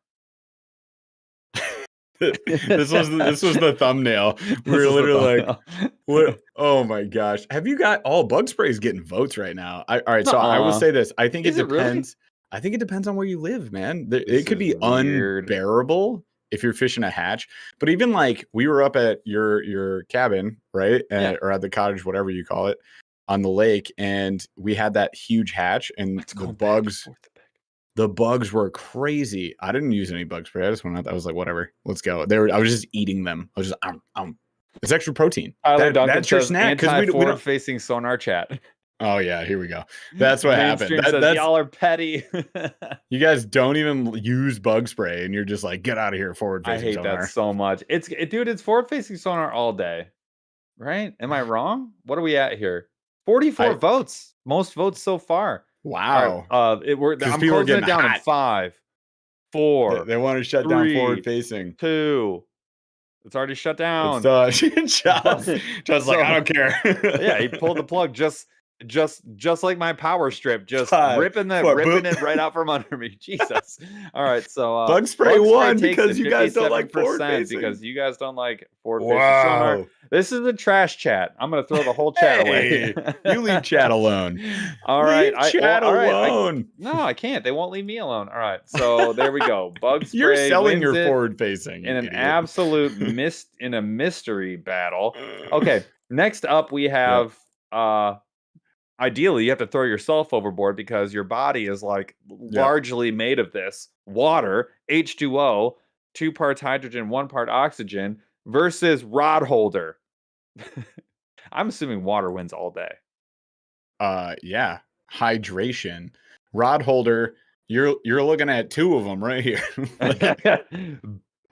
this was the thumbnail. We were literally like, "What? Oh my gosh! Have you got all bug sprays getting votes right now?" All right, so I will say this. I think it depends. I think it depends on where you live, man. It could be unbearable if you're fishing a hatch. But even like we were up at your cabin, right, or at the cottage, whatever you call it, on the lake, and we had that huge hatch, and the bugs were crazy. I didn't use any bug spray. I just went out. I was like, whatever, let's go. I was just eating them. I was just it's extra protein. That's your snack because we don't facing sonar chat. Oh yeah, here we go. That's what happened. That's y'all are petty. You guys don't even use bug spray, and you're just like, get out of here, forward facing sonar. I hate that so much. It's forward facing sonar all day, right? Am I wrong? What are we at here? 44 votes, most votes so far. Wow. Right, I'm closing it down in 5, 4. They want to shut down forward facing. 2. It's already shut down. It's done. Just like, I don't care. Yeah, he pulled the plug just like my power strip, just ripping it right out from under me. Jesus. All right, so bug spray won because you guys don't like forward facing. Because you guys don't like forward facing sonar. This is a trash chat. I'm gonna throw the whole chat away. You leave chat alone. All right, chat alone. No, I can't. They won't leave me alone. All right, so there we go. Bug spray. You're selling your forward facing in an absolute mystery battle. Okay, next up we have ideally, you have to throw yourself overboard because your body is like largely made of this water, H2O, 2 parts hydrogen, 1 part oxygen, versus rod holder. I'm assuming water wins all day. Yeah, hydration. rod holder. You're looking at 2 of them right here.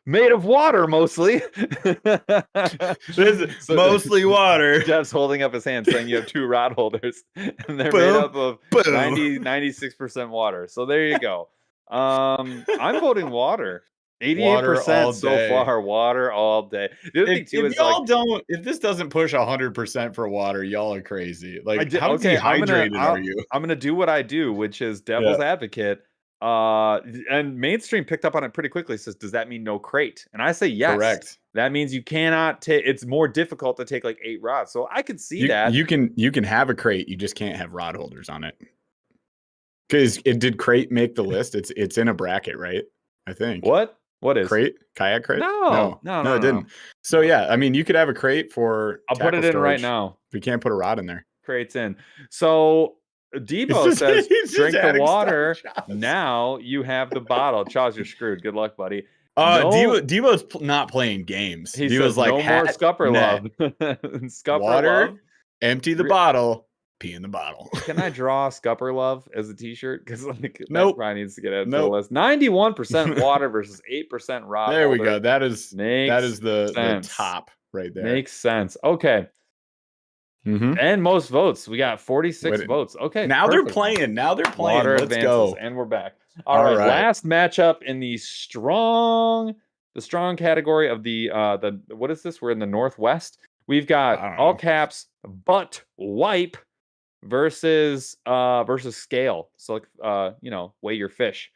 Made of water mostly. This is mostly water. Jeff's holding up his hand saying you have 2 rod holders and they're Boom, made up of boom. 96% water. So there you go. I'm voting water. 88% Water all so day. far. Water all day. The other thing too is like, if this doesn't push 100% for water, y'all are crazy. Like, how okay, dehydrated are you? I'm gonna do what I do, which is devil's advocate. And mainstream picked up on it pretty quickly. Says, does that mean no crate? And I say yes. Correct. That means you cannot take. It's more difficult to take like 8 rods. So I could see that you can have a crate. You just can't have rod holders on it. Because did crate make the list? It's in a bracket, right? I think. What is crate? Kayak crate? No, it didn't. So yeah, I mean, you could have a crate for. I'll put it in right now. We can't put a rod in there. Crates in. So Debo says, drink the water. Now you have the bottle. Chaws, you're screwed. Good luck, buddy. Debo's not playing games. He was says, like, no more scupper love. Scupper water, love. Empty the bottle, pee in the bottle. Can I draw scupper love as a t-shirt? Because like nope. that probably needs to get added to the list. 91% water versus 8% rod. There we go. That is the top right there. Makes sense. Okay. And most votes. We got 46 votes. Okay. Now they're playing. Water Let's advances, go. and we're back. All right. Last matchup in the strong category of the what is this? We're in the Northwest. We've got all caps butt wipe versus scale. So weigh your fish.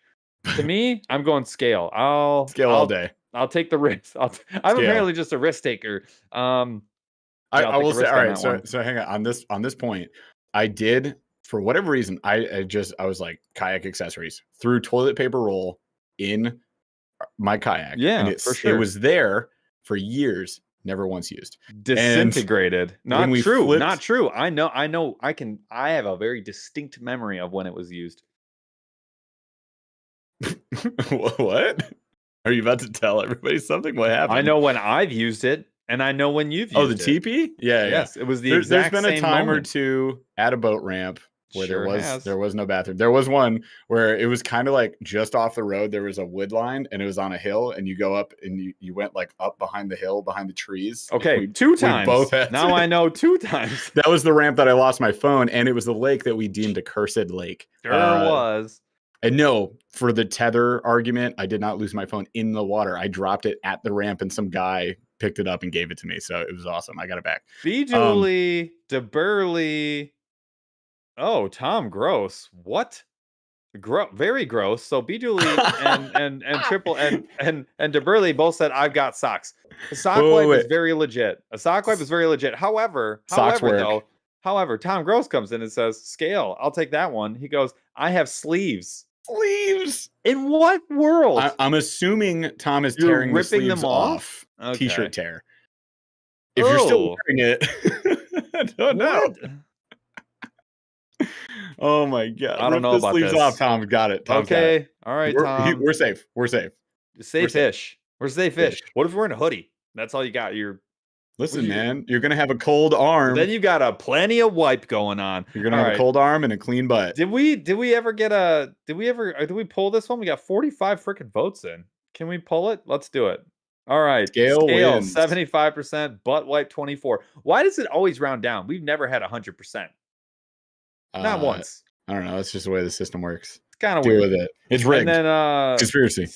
To me, I'm going scale. I'll scale all day. I'll take the risk. I'm apparently just a risk taker. I will say, all right. So hang on this point. I did, for whatever reason, I was like, kayak accessories, threw toilet paper roll in my kayak. Yeah, and for sure. It was there for years, never once used. Disintegrated. Not true. Not true. I know. I have a very distinct memory of when it was used. What? Are you about to tell everybody something? What happened? I know when I've used it. And I know when you've used the TP? Yeah, yes, it was the There's exact been same a time moment. or two at a boat ramp where Sure there was no bathroom. There was one where it was kind of like just off the road. There was a wood line and it was on a hill, and you go up and you went like up behind the hill, behind the trees. Okay, 2 times. We both had now I know 2 times. That was the ramp that I lost my phone, and it was the lake that we deemed a cursed lake. There was. And no, for the tether argument, I did not lose my phone in the water. I dropped it at the ramp, and some guy picked it up and gave it to me. So it was awesome. I got it back. Julie, Burly. Oh, Tom Gross. What? Very gross. So Julie and Triple and Burly both said I've got socks. A sock wipe is very legit. However, Tom Gross comes in and says, scale, I'll take that one. He goes, I have sleeves. Sleeves. In what world? I'm assuming Tom is tearing the sleeves them off. Okay. T-shirt tear. If you're still wearing it, I don't know. Oh my god! I don't know about sleeves this. Off, Tom. Got it. Tom's okay. Got it. All right, Tom. We're safe. Safe-ish. We're safe-ish. What if we're in a hoodie? That's all you got. Listen, man, you're gonna have a cold arm. Then you got a plenty of wipe going on. You're gonna have a cold arm and a clean butt. Did we pull this one? We got 45 freaking votes in. Can we pull it? Let's do it. All right. Scale wins. 75%, butt wipe 24. Why does it always round down? We've never had 100%. Not once. I don't know. That's just the way the system works. It's kind of weird. With it. It's rigged. And then conspiracy.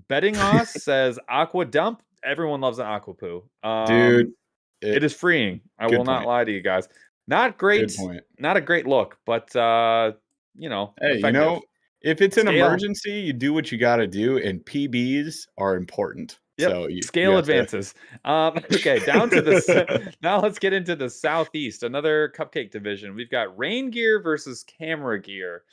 Betting Us says aqua dump. Everyone loves an aqua poo. Dude, it is freeing. I will not lie to you guys. Not great. Good point. Not a great look, but hey, effective. If it's an emergency, you do what you got to do, and PBs are important. Yep. So scale advances. Okay, down to the now let's get into the Southeast, another cupcake division. We've got rain gear versus camera gear.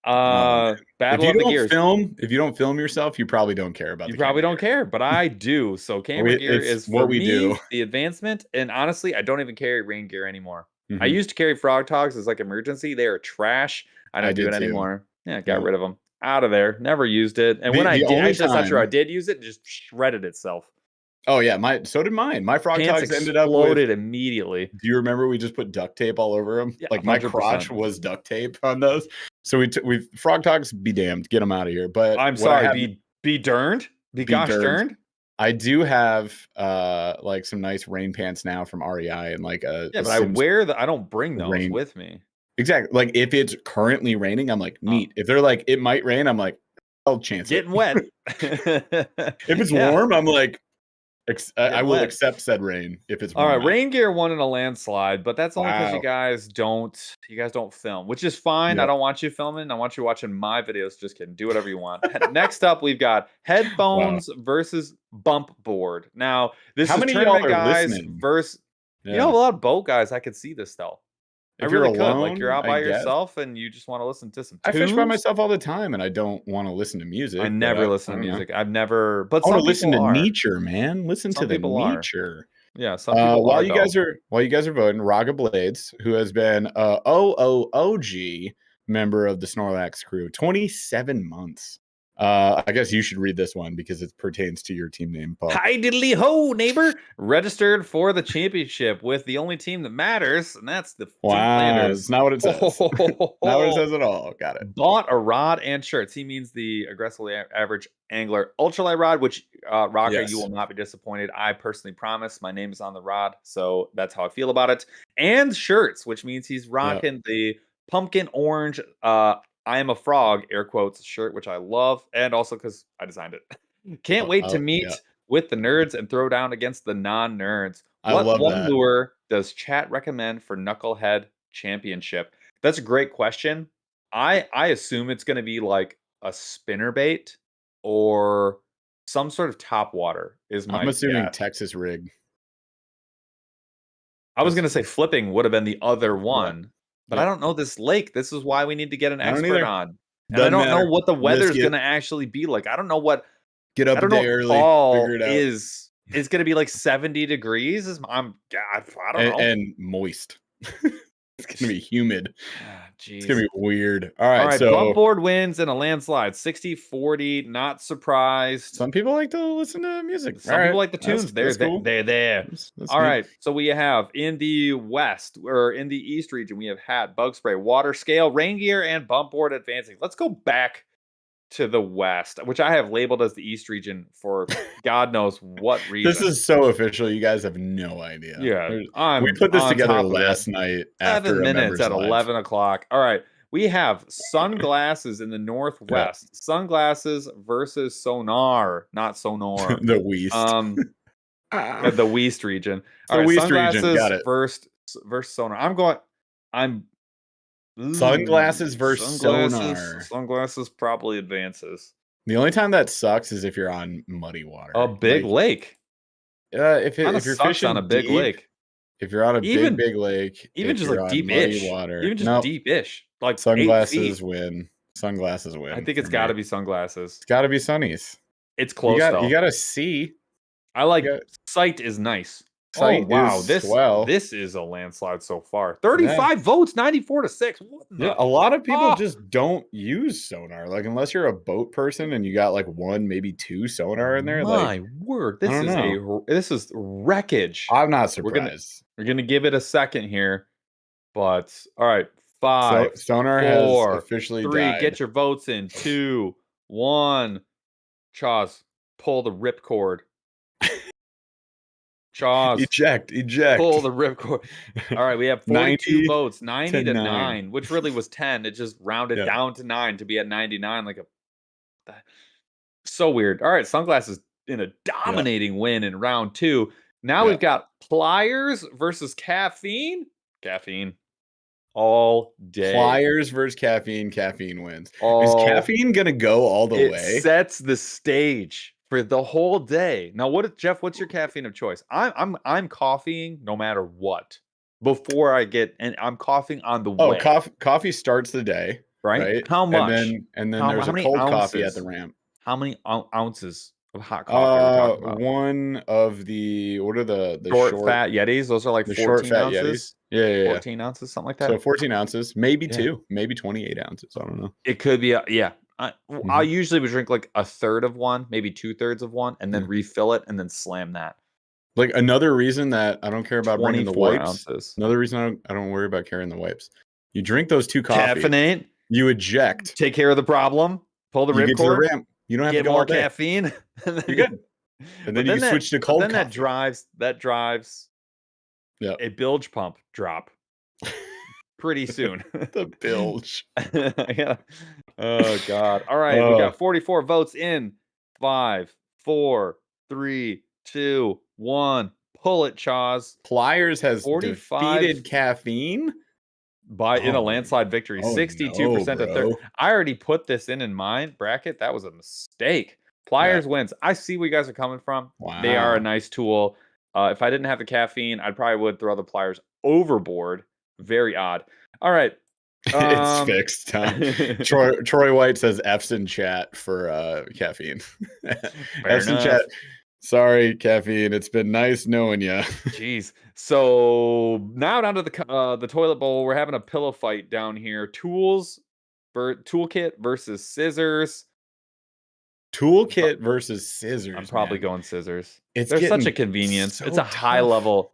Battle of the gears. If you don't film yourself, you probably don't care about. You probably don't care, but I do. So camera gear is what we do. The advancement, and honestly, I don't even carry rain gear anymore. I used to carry frog togs as like emergency. They are trash. I don't do it anymore. Yeah, got rid of them. Out of there. Never used it. And when I did, actually, that's not true. I did use it. It just shredded itself. Oh yeah, so did mine. My frog togs ended up exploded immediately. Do you remember we just put duct tape all over them? Yeah, like 100%. My crotch was duct tape on those. So we Frog Talks, be damned, get them out of here. But I'm sorry, be durned, be gosh durned. I do have like some nice rain pants now from REI and like a but Sims I don't bring those with me. Exactly. Like if it's currently raining, I'm like, neat. If they're like it might rain, I'm like, I'll chance getting it. wet. If it's warm, I'm like, I will accept said rain if it's warm. All right, rain gear won in a landslide, but that's only because you guys don't film, which is fine. I don't want you filming. I want you watching my videos. Just kidding. Do whatever you want. Next up, we've got headphones versus bump board. Now, this is tournament guys versus you know, a lot of boat guys. I could see this though. If you're alone, like you're out by yourself and you just want to listen to some tunes. I fish by myself all the time and I don't want to listen to music. I never listen to music. I've never, but I want to listen to nature, man. Listen to the nature. Yeah, some people while you guys are voting, Raga Blades, who has been OOOG member of the Snorlax crew, 27 months. I guess you should read this one because it pertains to your team name, Paul. Hi diddly ho, neighbor. Registered for the championship with the only team that matters, and that's the Flanders. It's not what it says. Not what it says at all. Got it. Bought a rod and shirts. He means the aggressively average angler ultralight rod, which Raga, you will not be disappointed. I personally promise. My name is on the rod, so that's how I feel about it. And shirts, which means he's rocking the pumpkin orange I am a frog, air quotes, shirt, which I love, and also because I designed it. Can't wait to meet with the nerds and throw down against the non-nerds. What one lure does chat recommend for Knucklehead Championship? That's a great question. I assume it's going to be like a spinnerbait or some sort of top water. I'm assuming Texas rig. I was going to say flipping would have been the other one. But I don't know this lake. This is why we need to get an expert on. And I don't know what the weather's going to actually be like. I don't know what. Get up a day early. Fall is going to be like 70 degrees. I don't know. And moist. It's going to be humid. It's going to be weird. All right. So bump board wins in a landslide. 60-40. Not surprised. Some people like to listen to music. Some people like the tunes. They're there. That's all right. So we have in the west or in the east region, we have hat, bug spray, water scale, rain gear, and bump board advancing. Let's go back to the west, which I have labeled as the east region for God knows what reason. This is so official. You guys have no idea. Yeah. We put this together last night after 7 minutes at 11 o'clock. All right. We have sunglasses in the northwest. Yeah. Sunglasses versus sonar, not sonar. The West. The West region. All right, sunglasses region. Got it. versus sonar. Sunglasses versus sonar. Sunglasses probably advances. The only time that sucks is if you're on muddy water. A big lake. If you're fishing on a big lake. If you're on a big lake, even just like deep-ish water, even just deep-ish, like sunglasses win. Sunglasses win. I think it's got to be sunglasses. It's got to be sunnies. It's close. You got to see. I like sight is nice. Sight this is a landslide so far. 35 votes, 94-6. A lot of people just don't use sonar. Like unless you're a boat person and you got like 1, maybe 2 sonar in there. My word, this is wreckage. I'm not surprised. We're gonna give it a second here, but all right, 5, sonar 4, has officially 3. died. Get your votes in. 2, 1. Chaws, pull the ripcord. Chaws. Eject. Pull the ripcord. All right, we have 42 votes, 90 to 9, which really was 10. It just rounded down to 9 to be at 99. So weird. All right, sunglasses in a dominating win in round 2. Now we've got pliers versus caffeine. Caffeine. All day. Pliers versus caffeine. Caffeine wins. Is caffeine gonna go all the way? It sets the stage for the whole day. Now, Jeff? What's your caffeine of choice? I'm coffeeing no matter what. Before I get, and I'm coughing on the way. Coffee starts the day, right? How much? And then there's a cold coffee at the ramp. How many ounces of hot coffee are we talking about? One of the what are the short fat Yetis? Those are like the 14 short fat ounces. Yetis. Yeah. 14 ounces, something like that. So 14 ounces, maybe 2, maybe 28 ounces. I don't know. It could be I usually would drink like a third of one, maybe 2/3 of one, and then refill it and then slam that. Like another reason that I don't care about bringing the wipes. Ounces. Another reason I don't worry about carrying the wipes. You drink those 2 coffees. Caffeinate. You eject. take care of the problem, pull the You get to the ripcord, ramp. You don't have to get go all more day. caffeine. And then, You're good. And then you can switch to cold then coffee. that drives Yep. a bilge pump drop pretty soon. The bilge. Yeah. Oh God. All right. We got 44 votes in. 5, 4, 3, 2, 1. Pull it, Chaz. Pliers has 45 defeated caffeine in a landslide victory. 62% to 30. I already put this in mine bracket. That was a mistake. Pliers wins. I see where you guys are coming from. Wow. They are a nice tool. If I didn't have the caffeine, I probably would throw the pliers overboard. Very odd. All right. It's fixed. Troy White says F's in chat for caffeine. F's in chat. Sorry, caffeine. It's been nice knowing you. Jeez. So now down to the toilet bowl. We're having a pillow fight down here. Toolkit versus scissors. Toolkit versus scissors. I'm probably going scissors. It's There's such a convenience. So it's a high level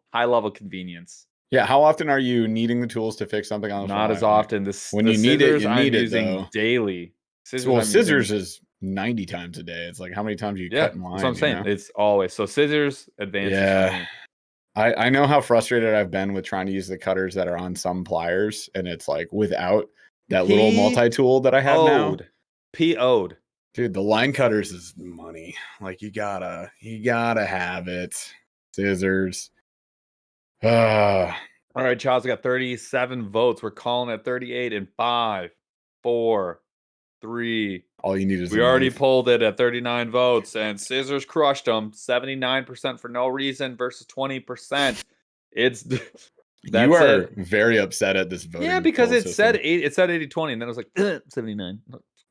convenience. Yeah. How often are you needing the tools to fix something on the Not as often. When you need it, you need it using though. Daily. Scissors is 90 times a day. It's like how many times you cut in line. That's what I'm saying. Know? It's always so scissors advances. Yeah. I know how frustrated I've been with trying to use the cutters that are on some pliers, and it's like without that little multi-tool that I have now. PO'd. Dude, the line cutters is money. Like you gotta have it. Scissors. All right, Charles, we got 37 votes. We're calling at 38 in 5, 4, 3. All you need is we already pulled it at 39 votes, and scissors crushed them. 79% for no reason versus 20%. You are very upset at this vote. Yeah, because it said 80-20, and then it was like 79.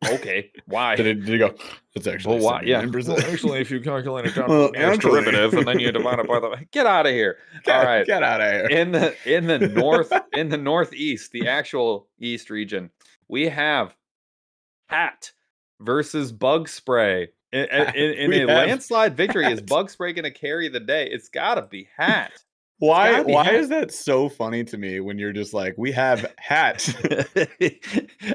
Okay, why? Did it go? It's actually 79%. Well, actually, if you calculate it down to the derivative, and then you divide it by the get out of here. All right, get out of here. In the northeast, the actual east region, we have hat versus bug spray. In a landslide victory, is bug spray going to carry the day? It's got to be hat. Why is that so funny to me when you're just like, we have hat?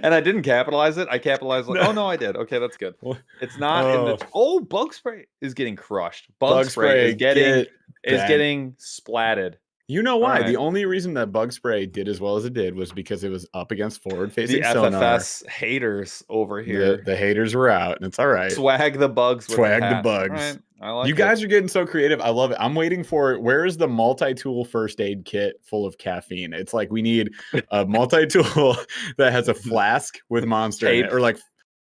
And I didn't capitalize it. I capitalized like, oh no, I did. Okay, that's good. It's not in the bug spray is getting crushed. Bug spray is getting splatted. You know why? Right. The only reason that bug spray did as well as it did was because it was up against forward-facing sonar. FFS haters over here. The haters were out, and it's all right. Swag the bugs. Swag the bugs. Right. I like you guys are getting so creative. I love it. I'm waiting for where is the multi-tool first aid kit full of caffeine? It's like we need a multi-tool that has a flask with Monster in it, or like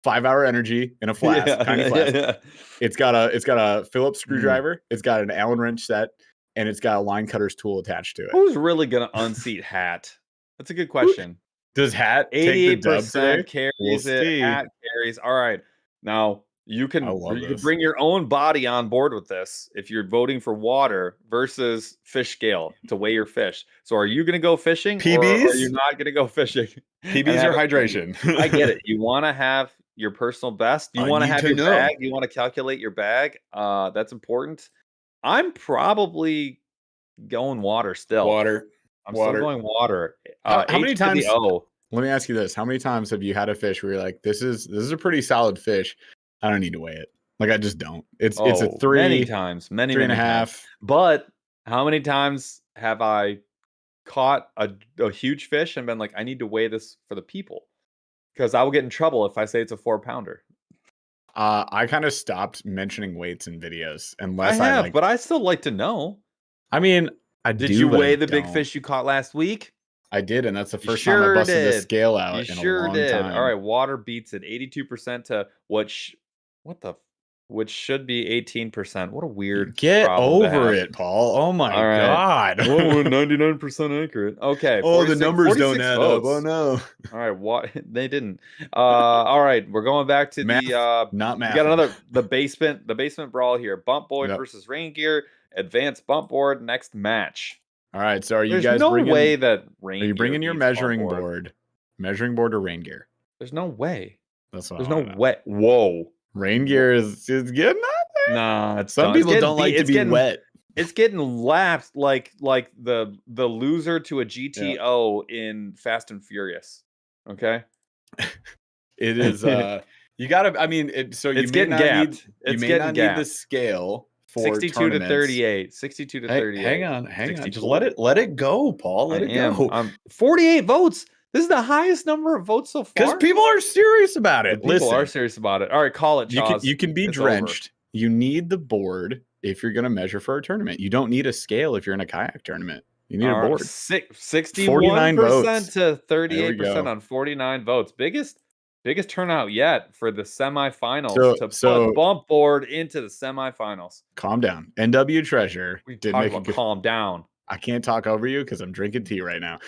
5-hour energy in a flask, tiny flask. Yeah. It's got a Phillips screwdriver. It's got an Allen wrench set. And it's got a line cutter's tool attached to it. Who's really going to unseat hat? That's a good question. Does hat 88% carries it? Hat carries. All right. Now, you can bring your own body on board with this if you're voting for water versus fish scale to weigh your fish. So are you going to go fishing PBs? Or are you not going to go fishing? PBs are hydration. I get it. You want to have your personal best. You want to have your bag. You want to calculate your bag. That's important. I'm probably going water still. I'm still going water. How many times? Let me ask you this: how many times have you had a fish where you're like, "This is a pretty solid fish. I don't need to weigh it. Like I just don't." It's a 3. Many times, many 3.5. Times. But how many times have I caught a huge fish and been like, "I need to weigh this for the people," because I will get in trouble if I say it's a 4-pounder. I kind of stopped mentioning weights in videos unless but I still like to know. I mean, did you weigh the big fish you caught last week? I did, and that's the first time I busted the scale out in a long time. All right, water beats it 82% to which should be 18%. What a weird get over it, Paul. Oh my god. Oh, 99% accurate. Okay. Oh, the numbers don't add up. Oh no. All right, what they didn't. All right, we're going back to math, the not math. We got the basement brawl here. Bump board versus rain gear. Advanced bump board. Next match. All right, so are you There's guys no way that rain? Are you bringing your measuring board or rain gear? There's no way. That's what there's no way. Whoa. Rain gear is getting out there. Nah, some people don't like to be wet. It's getting lapped like the loser to a GTO in Fast and Furious. Okay. It is. You gotta. I mean, so you It's may getting not need. gapped. You It's may getting not need the gapped. scale for 62 to tournaments. 38. 62 to 38. Hang on. Just 64. let it go, Paul. Let it go. 48 votes. This is the highest number of votes so Because far. people are serious about The it. people are Listen, serious about it. All right, call it, Chaz. you can be It's drenched. You need the board if you're going to measure for a tournament. You don't need a scale if you're in a kayak tournament. You need a board. 61% to 38% go. on 49 votes. Biggest turnout yet for the semifinals to put bump board into the semifinals. Calm down. NW Treasure did make a calm down. I can't talk over you because I'm drinking tea right now.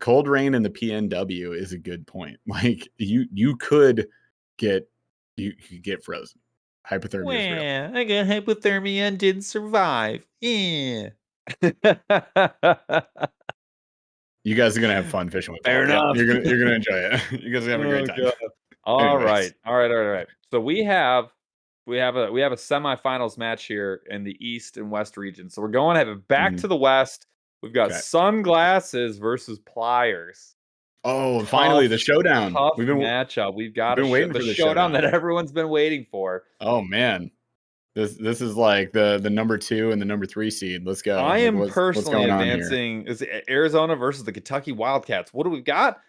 Cold rain in the PNW is a good point. Like you could get frozen. Hypothermia is real. I got hypothermia and didn't survive. Yeah. You guys are gonna have fun fishing with Paul. Fair enough. You're gonna enjoy it. You guys are having a great time. All right. So we have a semifinals match here in the East and West region. So we're going to have it back to the West. We've got Sunglasses versus Pliers. Oh, finally the showdown. We've been matchup. We've got been waiting for the showdown that everyone's been waiting for. Oh man. This is like the number 2 and the number 3 seed. Let's go. I am personally advancing. Is it Arizona versus the Kentucky Wildcats? What do we got?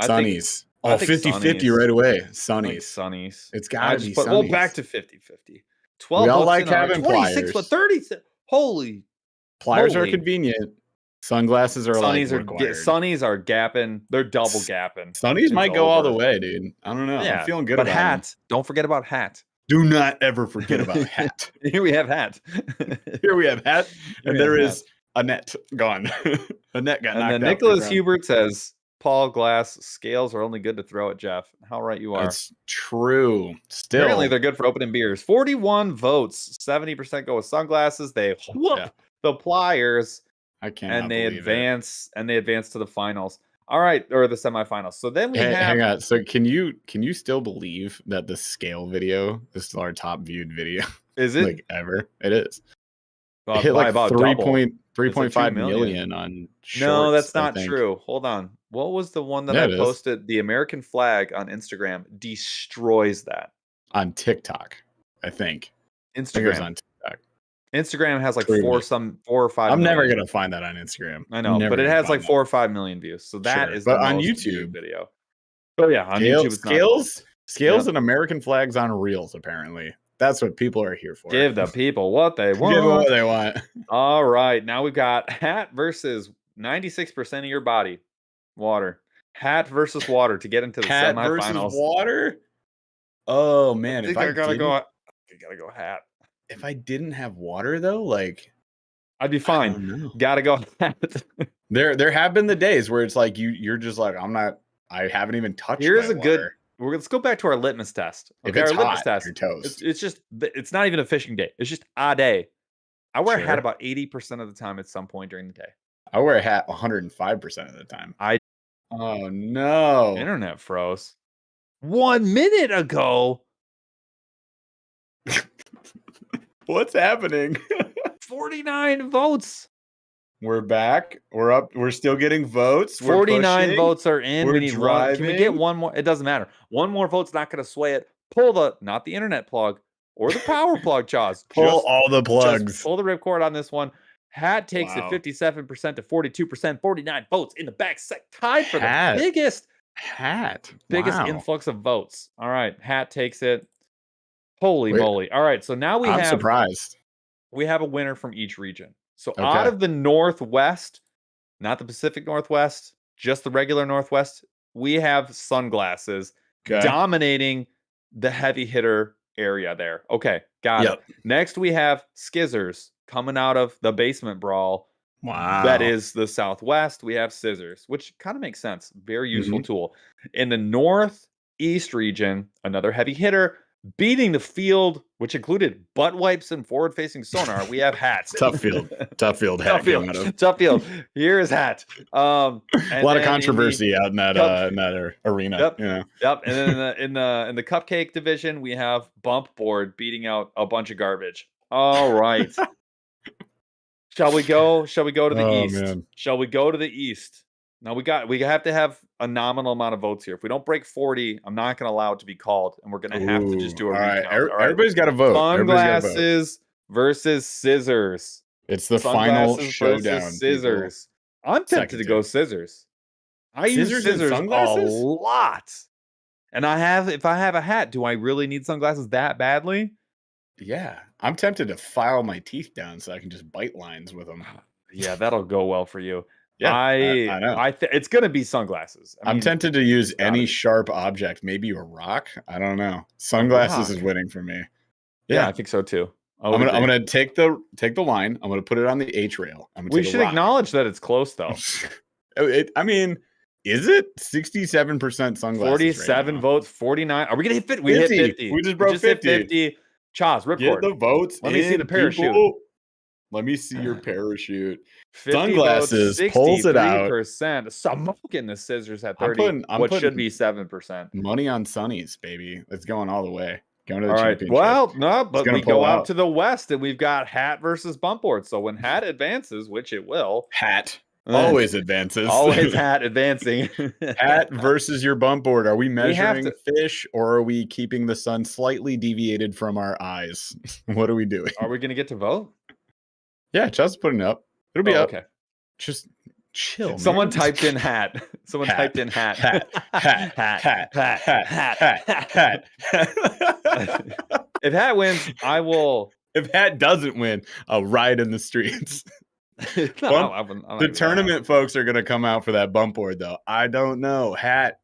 Sunnies. 50-50 right away. Sunnies. It's got to be Sunnies. Well, back to 50-50. 12 we all like having 26 pliers. 30. Holy. Pliers are convenient. Sunglasses are Sunnies required. Sunnies are gapping. They're double gapping. Sunnies might go all the way, dude. I don't know. Yeah, I'm feeling good about about hat. them. Don't forget about hat. Do not ever forget about hat. Here we have hat. Here we have hat. And there is Annette gone. Annette got knocked out. And then Nicholas Hubert says, Paul Glass, scales are only good to throw at Jeff. How right you are. That's true. Still. Apparently they're good for opening beers. 41 votes. 70% go with sunglasses. They whoop the Pliers. I can't. And they advance to the finals. All right, or the semifinals. So then we hang on. So can you still believe that the scale video is still our top viewed video? Is it like ever? It is. It hit like about 3.5 million on shorts. No, that's not true. Hold on. What was the one that I posted? The American flag on Instagram destroys that. On TikTok, I think. Instagram. On TikTok. Instagram has like 4 or 5. I'm never gonna find that on Instagram. I know, but it has like 4 or 5 million views. So that is but the on most YouTube video. Oh yeah, on YouTube it's scales and American flags on reels. Apparently, that's what people are here for. Give the people what they want. Give them what they want. All right, now we've got hat versus 96% of your body, water. Hat versus water to get into the hat semifinals. Versus water. Oh man, I gotta go hat. If I didn't have water though, like I'd be fine. Gotta go hat. There have been the days where it's like you're just like I haven't even touched. Here's a good. Let's go back to our litmus test. Okay, if it's our litmus hot, test. you're toast. It's not even a fishing day. It's just a day. I wear a hat about 80% of the time at some point during the day. I wear a hat 105% of the time. Oh no! Internet froze. 1 minute ago. What's happening? 49 votes. We're back. We're up. We're still getting votes. 49 votes are in. We need one. Can we get one more? It doesn't matter. One more vote's not going to sway it. Pull not the internet plug or the power plug, Chaz. Pull all the plugs. Just pull the ripcord on this one. Hat takes it 57% to 42%, 49 votes in the back set, tied for the biggest influx of votes. All right, hat takes it. Holy moly! All right, so now I'm surprised. We have a winner from each region. So out of the Northwest, not the Pacific Northwest, just the regular Northwest, we have Sunglasses dominating the heavy hitter area there. Okay, got it. Next, we have Skizzers coming out of the basement brawl. Wow. That is the Southwest. We have Scissors, which kind of makes sense. Very useful tool. In the Northeast region, another heavy hitter beating the field, which included butt wipes and forward-facing sonar. We have hats. Tough field. Tough field. Here is hat. A lot of controversy out in that arena. Yep. You know? Yep. And then in the cupcake division, we have Bump Board beating out a bunch of garbage. All right. Shall we go to the East? Man. Shall we go to the East? Now we have to have a nominal amount of votes here. If we don't break 40, I'm not going to allow it to be called, and we're going to have to just do a all right. recount. All right. Everybody's got to vote. Sunglasses versus scissors. It's the final Sunglasses showdown. versus scissors. I'm tempted to go scissors. I use Scissors and scissors a sunglasses? lot. And if I have a hat, do I really need sunglasses that badly? Yeah. I'm tempted to file my teeth down so I can just bite lines with them. Yeah, that'll go well for you. Yeah, I know. It's gonna be sunglasses. I'm tempted to use any sharp object, maybe a rock. I don't know. Sunglasses is winning for me. Yeah, I think so too. I'm gonna take the line. I'm gonna put it on the H rail. We should acknowledge that it's close though. I mean, is it 67% sunglasses? 47 votes, 49. Are we gonna hit 50? We 50. hit 50. We just broke 50. Hit 50. Chaz, ripcord. Get the votes. Let me see the parachute. People. Let me see your parachute. 50 Sunglasses votes, pulls it out. 63%. Smoking the scissors at 30. What should be 7%. Money on Sunnies, baby. It's going all the way. Going to the all right. championship. Well, no, but we go out out to the west, and we've got hat versus bump board. So when hat advances, which it will, hat always advances. Always hat advancing. Hat versus your bump board. Are we measuring fish, or are we keeping the sun slightly deviated from our eyes? What are we doing? Are we going to get to vote? Yeah, Chaz putting it up. It'll be up. Okay. Just chill. Someone typed in hat. Someone typed in hat. Hat. If hat wins, I will. If hat doesn't win, I'll ride in the streets. The tournament folks are going to come out for that bump board, though. I don't know. Hat,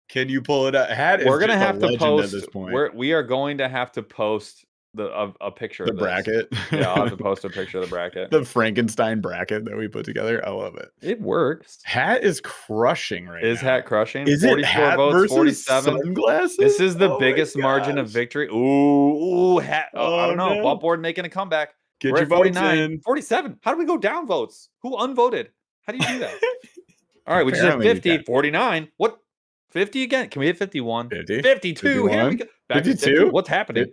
can you pull it up? Hat, we're going to have to post at this point. We are going to have to post a picture of the bracket. Yeah, I'll have to post a picture of the bracket. The Frankenstein bracket that we put together. I love it. It works. Hat is crushing right now. Is hat crushing? Is 44 it hat votes, versus 47 sunglasses? This is the biggest margin of victory. Ooh, hat. I don't know. No. Bump board making a comeback. Get We're your at votes 49. in. 47. How do we go down votes? Who unvoted? How do you do that? All right, we just hit 50. 49. What? 50 again? Can we hit 51? 50? 52. 51? Here we go. 52? What's happening?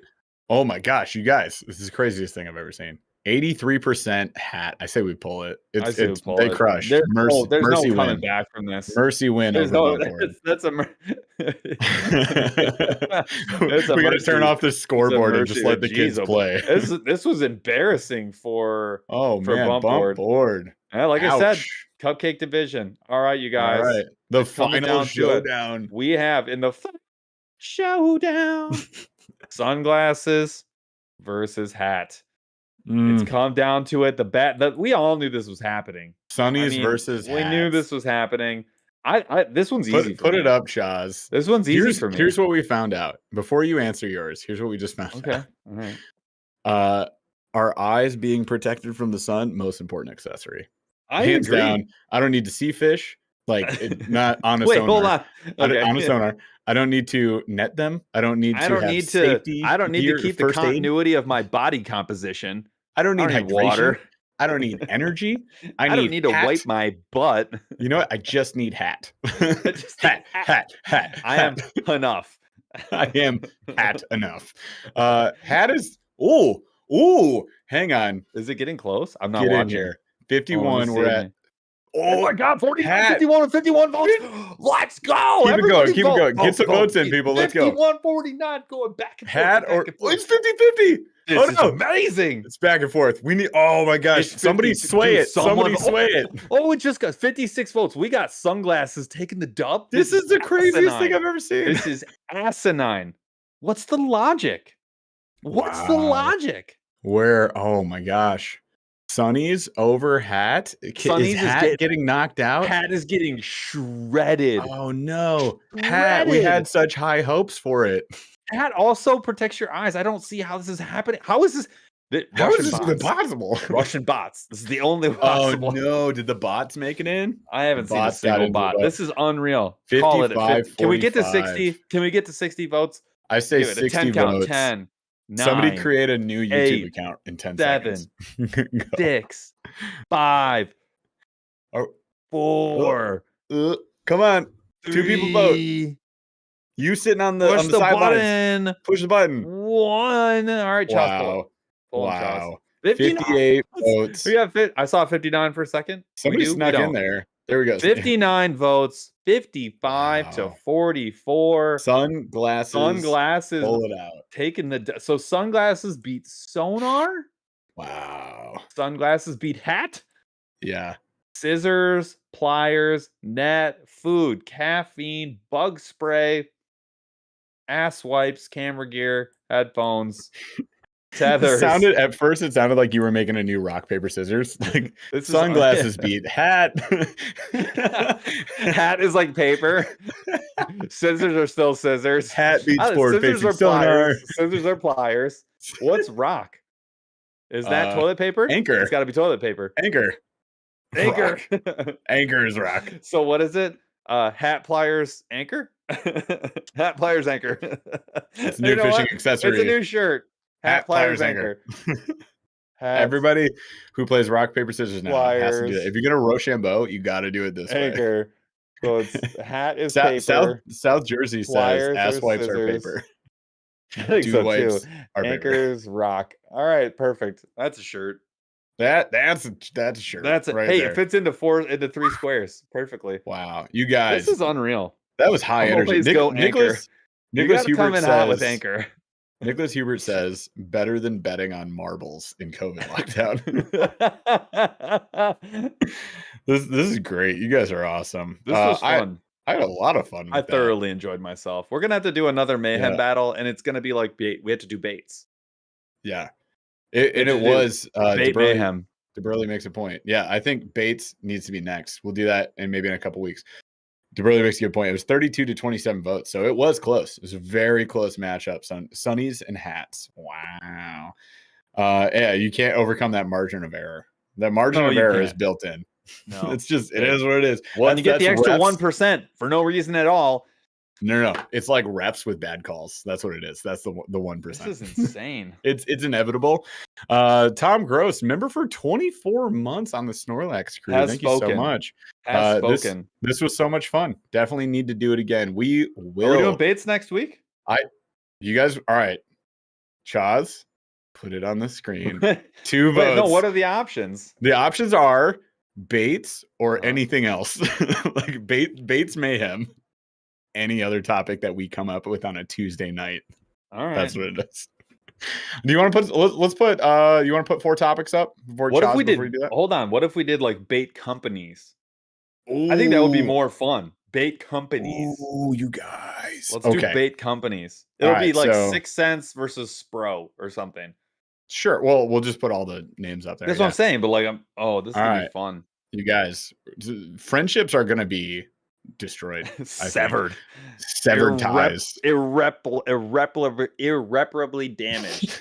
Oh my gosh, you guys. This is the craziest thing I've ever seen. 83% hat. I say we pull it. They crush. There's Mercy no coming win. back from this. Mercy win. That's a we got to turn off the scoreboard and just let the kids play. This was embarrassing for bump board. Yeah, like I said, cupcake division. All right, you guys. All right, the final showdown. We have in the showdown sunglasses versus hat. It's come down to it. We all knew this was happening. Sunnies versus hats. We knew this was happening. This one's easy. Put it up, Chaz. This one's easy for me. Here's what we found out. Before you answer yours, here's what we just found out. Okay. All right. Our eyes being protected from the sun, most important accessory. Hands down. I don't need to see fish. Like not on a Wait, sonar. hold on. Okay. On a sonar. I don't need to net them. I don't need to keep the continuity of my body composition. I don't need water. I don't need energy. I don't need to wipe my butt. You know what? I just need hat. hat. I am enough. I am hat enough. Hat is ooh. Hang on. Is it getting close? I'm not watching. In here. 51. We're at. Oh my God! 51 and 51 votes. Let's go! Keep it going. Get some votes in, people. Let's go. 51-49 going back and forth. Hat or it's 50-50. This is amazing. It's back and forth. We need. Oh my gosh! Somebody sway it. Somebody sway it. Oh, it just got 56 votes. We got sunglasses taking the dub. This is the craziest thing I've ever seen. This is asinine. What's the logic? What's the logic? Where? Oh my gosh! Sunnies over hat. Sunnies is hat getting knocked out. Hat is getting shredded. Oh no! Hat. We had such high hopes for it. Hat also protects your eyes. I don't see how this is happening. How is this? How is this even possible? Russian bots. This is the only possible. Oh no! Did the bots make it in? I haven't seen a single bot. This is unreal. Call it 50. Can we get to 60? Can we get to 60 votes? I say 60 10 votes. Count, 10. 9, Somebody create a new YouTube account in 10 seconds. 6, 5, 4. Come on. 3, 2 people vote. You sitting on the sidelines. Push the button. 1. All right, wow. 58 votes. We got I saw 59 for a second. Somebody snuck in there. There we go. 59 votes, 55 to 44. Sunglasses pull it out. taking so sunglasses beat sonar. Wow. Sunglasses beat hat. Yeah. Scissors, pliers, net, food, caffeine, bug spray, ass wipes, camera gear, headphones, tethers. At first it sounded like you were making a new rock, paper, scissors. Like sunglasses beat hat. Hat is like paper. Scissors are still scissors. Hat beats forward facing sonar. Pliers. Scissors are pliers. What's rock? Is that toilet paper? Anchor. It's got to be toilet paper. Anchor. Anchor is rock. So what is it? Hat, pliers, anchor. Hat, pliers, anchor. It's a new fishing accessory. It's a new shirt. Hat, pliers, anchor. Everybody who plays rock, paper, scissors now has to do that. If you're gonna Rochambeau, you got to do it this way. So it's hat is paper. South Jersey says ass wipes are paper. I think Dude so wipes too. are Anchors paper. rock. All right, perfect. That's a shirt. That's a shirt. That's it. Right hey, there. It fits into 3 squares perfectly. Wow, you guys, this is unreal. That was high energy. Nicholas Hubert says with anchor. Nicholas Hubert says better than betting on marbles in COVID lockdown. This is great. You guys are awesome. This was fun. I had a lot of fun. I thoroughly enjoyed myself. We're gonna have to do another mayhem battle, and it's gonna be like we have to do baits. Yeah, it was bait mayhem. DeBurly makes a point. Yeah, I think baits needs to be next. We'll do that, and maybe in a couple weeks. DeBurly makes a good point. It was 32 to 27 votes, so it was close. It was a very close matchup. Sunnies and hats. Wow. Yeah, you can't overcome that margin of error. That margin of error is built in. No, it's just it is what it is. Well, and you get the extra 1% for no reason at all. No. It's like reps with bad calls. That's what it is. That's the 1%. This is insane. It's inevitable. Tom Gross, member for 24 months on the Snorlax crew. Thank you so much. This was so much fun. Definitely need to do it again. We will. Are we doing baits next week? You guys, all right. Chaz, put it on the screen. 2 votes. Wait, no, what are the options? The options are baits or anything else. Like baits mayhem. Any other topic that we come up with on a Tuesday night. All right. That's what it is. Do you want to put let's put you want to put 4 topics up before what if we did do that? Hold on. What if we did like bait companies? Ooh. I think that would be more fun. Bait companies. Oh, you guys. Let's do bait companies. It'll be like 6 cents versus Spro or something. Sure. Well, we'll just put all the names up there. That's what I'm saying. But like, this is gonna be fun. You guys, friendships are gonna be destroyed. Severed ties. Irreparably damaged.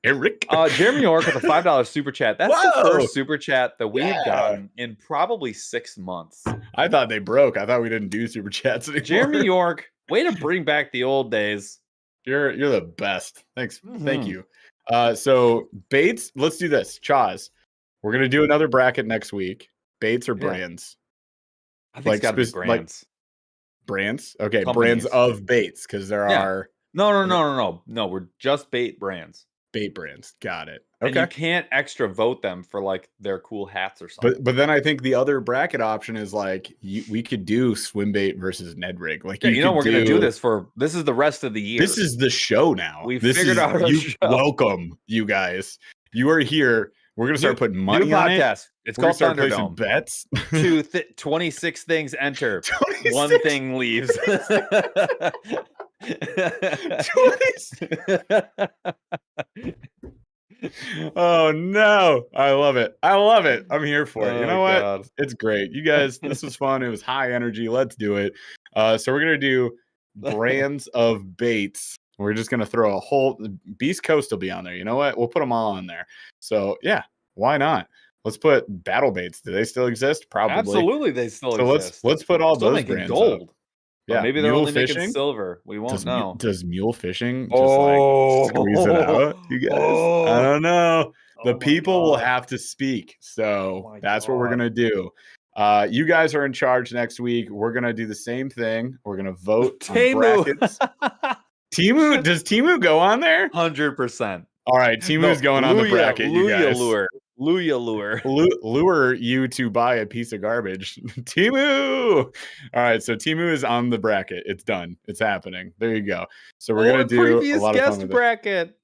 Eric. Jeremy York with a $5 super chat. That's the first super chat that we've gotten in probably 6 months. I thought they broke. I thought we didn't do super chats anymore. Jeremy York, way to bring back the old days. You're the best. Thanks. Thank you. So baits, let's do this. Chaz, we're gonna do another bracket next week. Baits or brands? I think it's gotta be brands. Brands? Okay, Companies. Brands of baits, because there are No. We're just bait brands. Bait brands. Got it. Okay. And you Okay. can't extra vote them for like their cool hats or something. But then I think the other bracket option is like we could do swim bait versus Ned rig. Like we're gonna do this this is the rest of the year. This is the show now. We figured out our show. Welcome, you guys. You are here. We're gonna start putting money on it. It's called Thunderdome. Bets. 26 things enter. 26? 1 thing leaves. 20. Oh no, I love it. I'm here for it. You know what? God. It's great. You guys, this was fun. It was high energy. Let's do it. So we're gonna do brands of baits. We're just gonna throw a whole Beast Coast will be on there. You know what? We'll put them all on there. So yeah, why not? Let's put battle baits. Do they still exist? Probably. Absolutely, they still exist. Let's put all those brands gold. Up. Yeah, maybe they're only making silver. We won't know. Does mule fishing just like squeeze it out? You guys, I don't know. The people will have to speak. So that's what we're gonna do. You guys are in charge next week. We're gonna do the same thing. We're gonna vote on brackets. Does Timu go on there? 100%. All right, Timu's going on the bracket. You guys. Lure. lure. lure you to buy a piece of garbage. Temu. All right, so Temu is on the bracket. It's done. It's happening. There you go. So we're gonna do a previous lot of fun guest with it. bracket.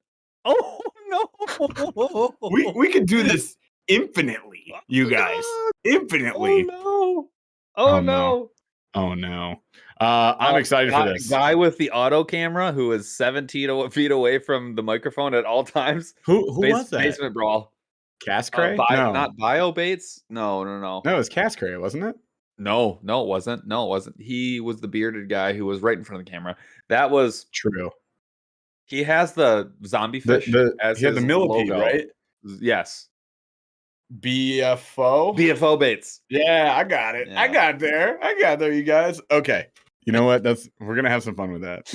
Oh no. We could do this infinitely, you guys. Infinitely. Oh no. Oh no. I'm excited for this. Guy with the auto camera who is 17 feet away from the microphone at all times. Who was that? Basement Brawl. Cascray? Not Bio Bates. No. No, it was Cascray, wasn't it? No, it wasn't. He was the bearded guy who was right in front of the camera. That was true. He has the zombie fish as he had the millipede, logo. right? Yes. BFO Bates. Yeah, I got it. Yeah. I got there, you guys. Okay. You know what? We're gonna have some fun with that.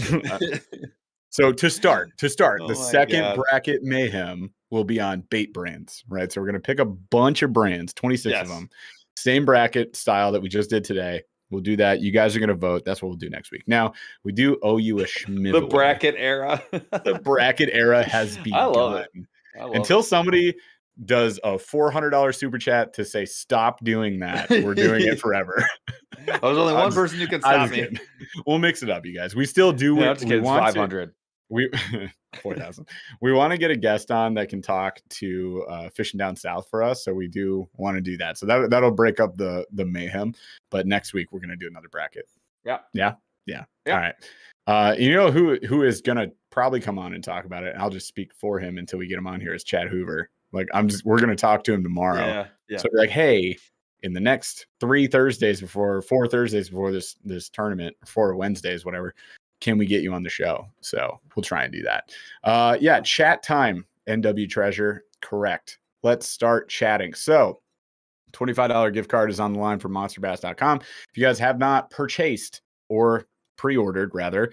So to start, the second bracket mayhem will be on bait brands, right? So we're gonna pick a bunch of brands, 26 of them. Same bracket style that we just did today. We'll do that. You guys are gonna vote. That's what we'll do next week. Now we do owe you a schmiv. The bracket era. The bracket era has begun. I love it. Until somebody does a $400 super chat to say stop doing that, we're doing it forever. There's only one person who can stop me. We'll mix it up, you guys. We still do. No, we want 500. We 4,000. We want to get a guest on that can talk to Fishing Down South for us, so we do want to do that. So that'll break up the mayhem. But next week we're gonna do another bracket. Yeah. All right. You know who is gonna probably come on and talk about it? I'll just speak for him until we get him on here. Is Chad Hoover. Like we're gonna talk to him tomorrow. Yeah. So be like, hey, in the next 4 Thursdays before this tournament, 4 Wednesdays, whatever, can we get you on the show? So we'll try and do that. Chat time, NW Treasure. Correct. Let's start chatting. So $25 gift card is on the line from monsterbass.com. If you guys have not purchased or pre-ordered rather,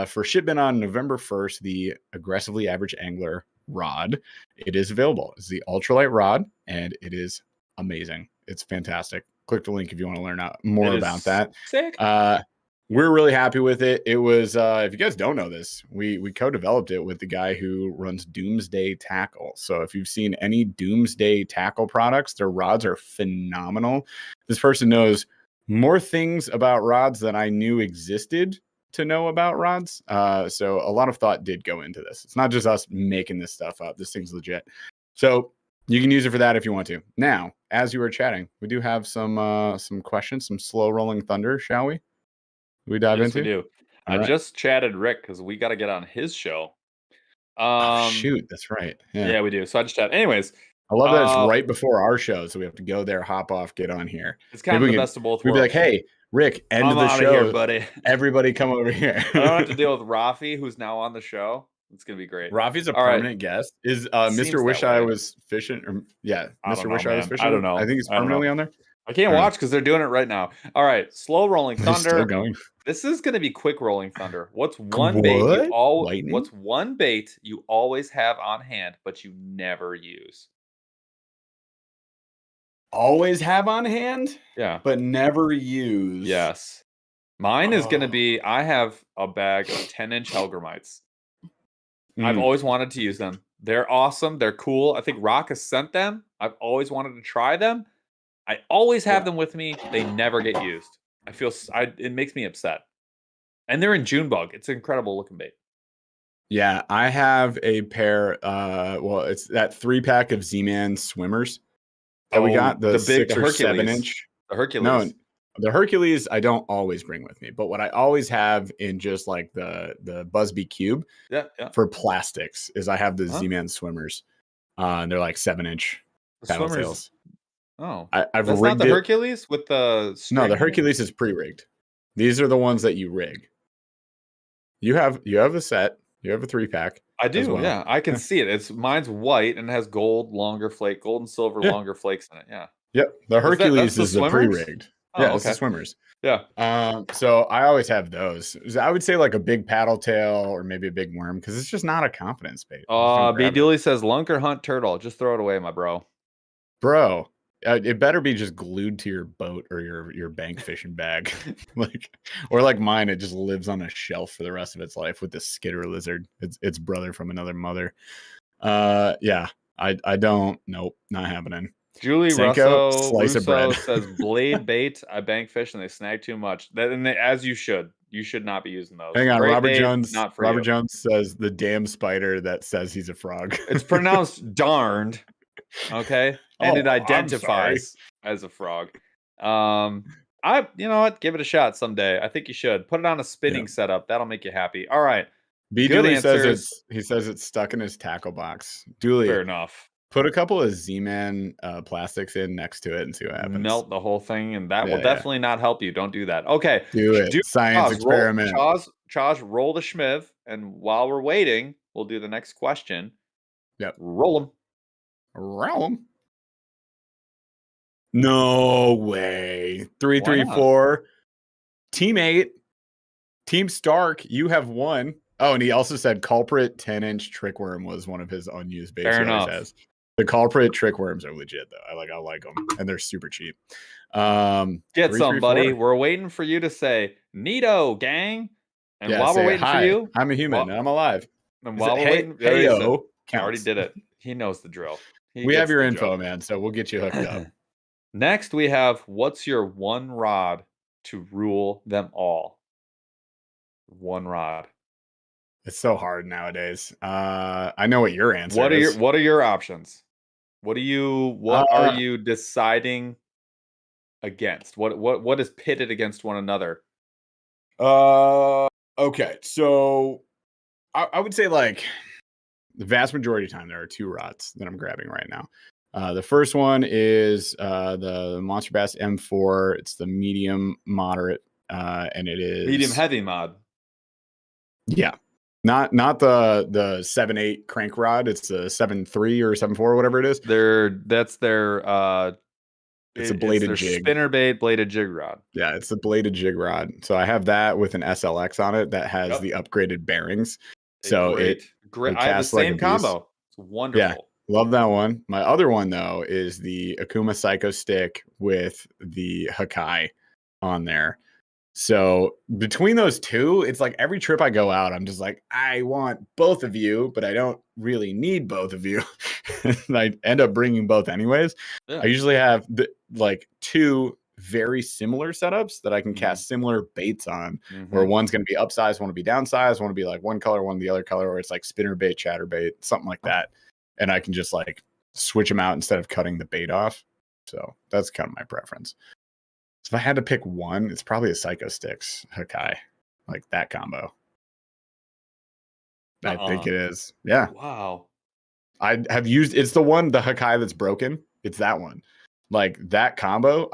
for shipment on November 1st, the Aggressively Average Angler rod, it is available. It's the ultralight rod and it is amazing. It's fantastic. Click the link if you want to learn more about that. Sick. We're really happy with it. It was, if you guys don't know this, we co-developed it with the guy who runs Doomsday Tackle. So if you've seen any Doomsday Tackle products, their rods are phenomenal. This person knows more things about rods than I knew existed to know about rods. So a lot of thought did go into this. It's not just us making this stuff up. This thing's legit. So you can use it for that if you want to. Now, as you were chatting, we do have some questions, some slow rolling thunder, shall we? We dive into? We do. I just chatted Rick because we got to get on his show. Shoot, that's right. Yeah, we do. So I just chat. Anyways, I love that it's right before our show, so we have to go there, hop off, get on here. It's kind of the best of both worlds. We'd be like, hey, Rick, end of the show, here, buddy. Everybody come over here. I don't have to deal with Rafi, who's now on the show. It's gonna be great. Rafi's a permanent guest. Is Mr. Wish I was fishing? Mr. Wish I was fishing. I don't know. I think he's permanently on there. I can't watch because they're doing it right now. All right, slow rolling thunder. Still going. This is going to be quick rolling thunder. What's one bait you always have on hand but you never use? Always have on hand? Yeah. But never use. Yes. Mine is going to be, I have a bag of 10-inch Hellgrammites. I've always wanted to use them. They're awesome. They're cool. I think Rock has sent them. I've always wanted to try them. I always have them with me. They never get used. It makes me upset. And they're in Junebug. It's an incredible looking bait. Yeah, I have a pair. It's that 3-pack of Z-Man swimmers that we got. The 6 or 7-inch. The Hercules. No, the Hercules I don't always bring with me, but what I always have in just like the Busby Cube for plastics is I have the Z-Man swimmers. And they're like 7-inch paddle tails. Oh, I've that's rigged not the Hercules with the string? No, the Hercules is pre-rigged. These are the ones that you rig. You have a set. You have a 3-pack. I do. Well. Yeah, I can see it. Mine's white and it has gold and silver longer flakes in it. Yeah. Yep. The Hercules is the pre-rigged. Oh, okay. It's the swimmers. Yeah. So I always have those. I would say like a big paddle tail or maybe a big worm because it's just not a confidence bait. B. Dooley says lunker hunt turtle. Just throw it away, my bro. Bro. It better be just glued to your boat or your bank fishing bag, or like mine. It just lives on a shelf for the rest of its life with the skitter lizard. Its brother from another mother. Yeah, I don't. Nope, not happening. Julie Senko, slice of Russo bread. says blade bait. I bank fish and they snag too much. As you should. You should not be using those. Hang on, Great Robert bait, Jones. not for Robert you. Jones says the damn spider that says he's a frog. It's pronounced darned. Okay, and it identifies as a frog. You know what? Give it a shot someday. I think you should put it on a spinning setup. That'll make you happy. All right. B. Good Dooley answers. says it's stuck in his tackle box. Dooley, Fair enough. put a couple of Z-Man plastics in next to it and see what happens. Melt the whole thing, and that will definitely not help you. Don't do that. Okay. Do it. Science experiment. Chaz, roll the schmiv, and while we're waiting, we'll do the next question. Yep. Roll them. Roll them. No way. 3-3-4. Team 8. Team Stark, you have won. Oh, and he also said culprit 10-inch trickworm was one of his unused baits. Fair enough. The culprit trickworms are legit though. I like them, and they're super cheap. Get some, buddy. We're waiting for you to say "Neato, gang." And while we're waiting for you, I'm a human. And I'm alive. And while we're waiting, heyo, I already did it. He knows the drill. We have your info, man. So we'll get you hooked up. Next, we have what's your one rod to rule them all? One rod. It's so hard nowadays. I know what your answer is. What are your options? What are you deciding against? What is pitted against one another? Okay. So I would say like the vast majority of the time there are two rods that I'm grabbing right now. The first one is the Monster Bass M4. It's the medium moderate, and it is medium heavy mod. Yeah, not the 7.8 crank rod. It's the 7.3 or 7.4, whatever it is. That's their it's a bladed jig, spinnerbait bladed jig rod. Yeah, it's the bladed jig rod. So I have that with an SLX on it that has the upgraded bearings. So great. I have the same combo. It's wonderful. Yeah. Love that one. My other one, though, is the Akuma Psycho Stick with the Hakai on there. So between those two, it's like every trip I go out, I'm just like, I want both of you, but I don't really need both of you. And I end up bringing both anyways. Yeah. I usually have like two very similar setups that I can cast similar baits on, where one's going to be upsized, one to be downsized, one to be like one color, one the other color, or it's like spinner bait, chatter bait, something like that. And I can just like switch them out instead of cutting the bait off. So that's kind of my preference. So if I had to pick one, it's probably a Psycho Sticks Hakai, like that combo. I think it is. Yeah. Wow. I have used, it's the one, the Hakai that's broken. It's that one. Like that combo,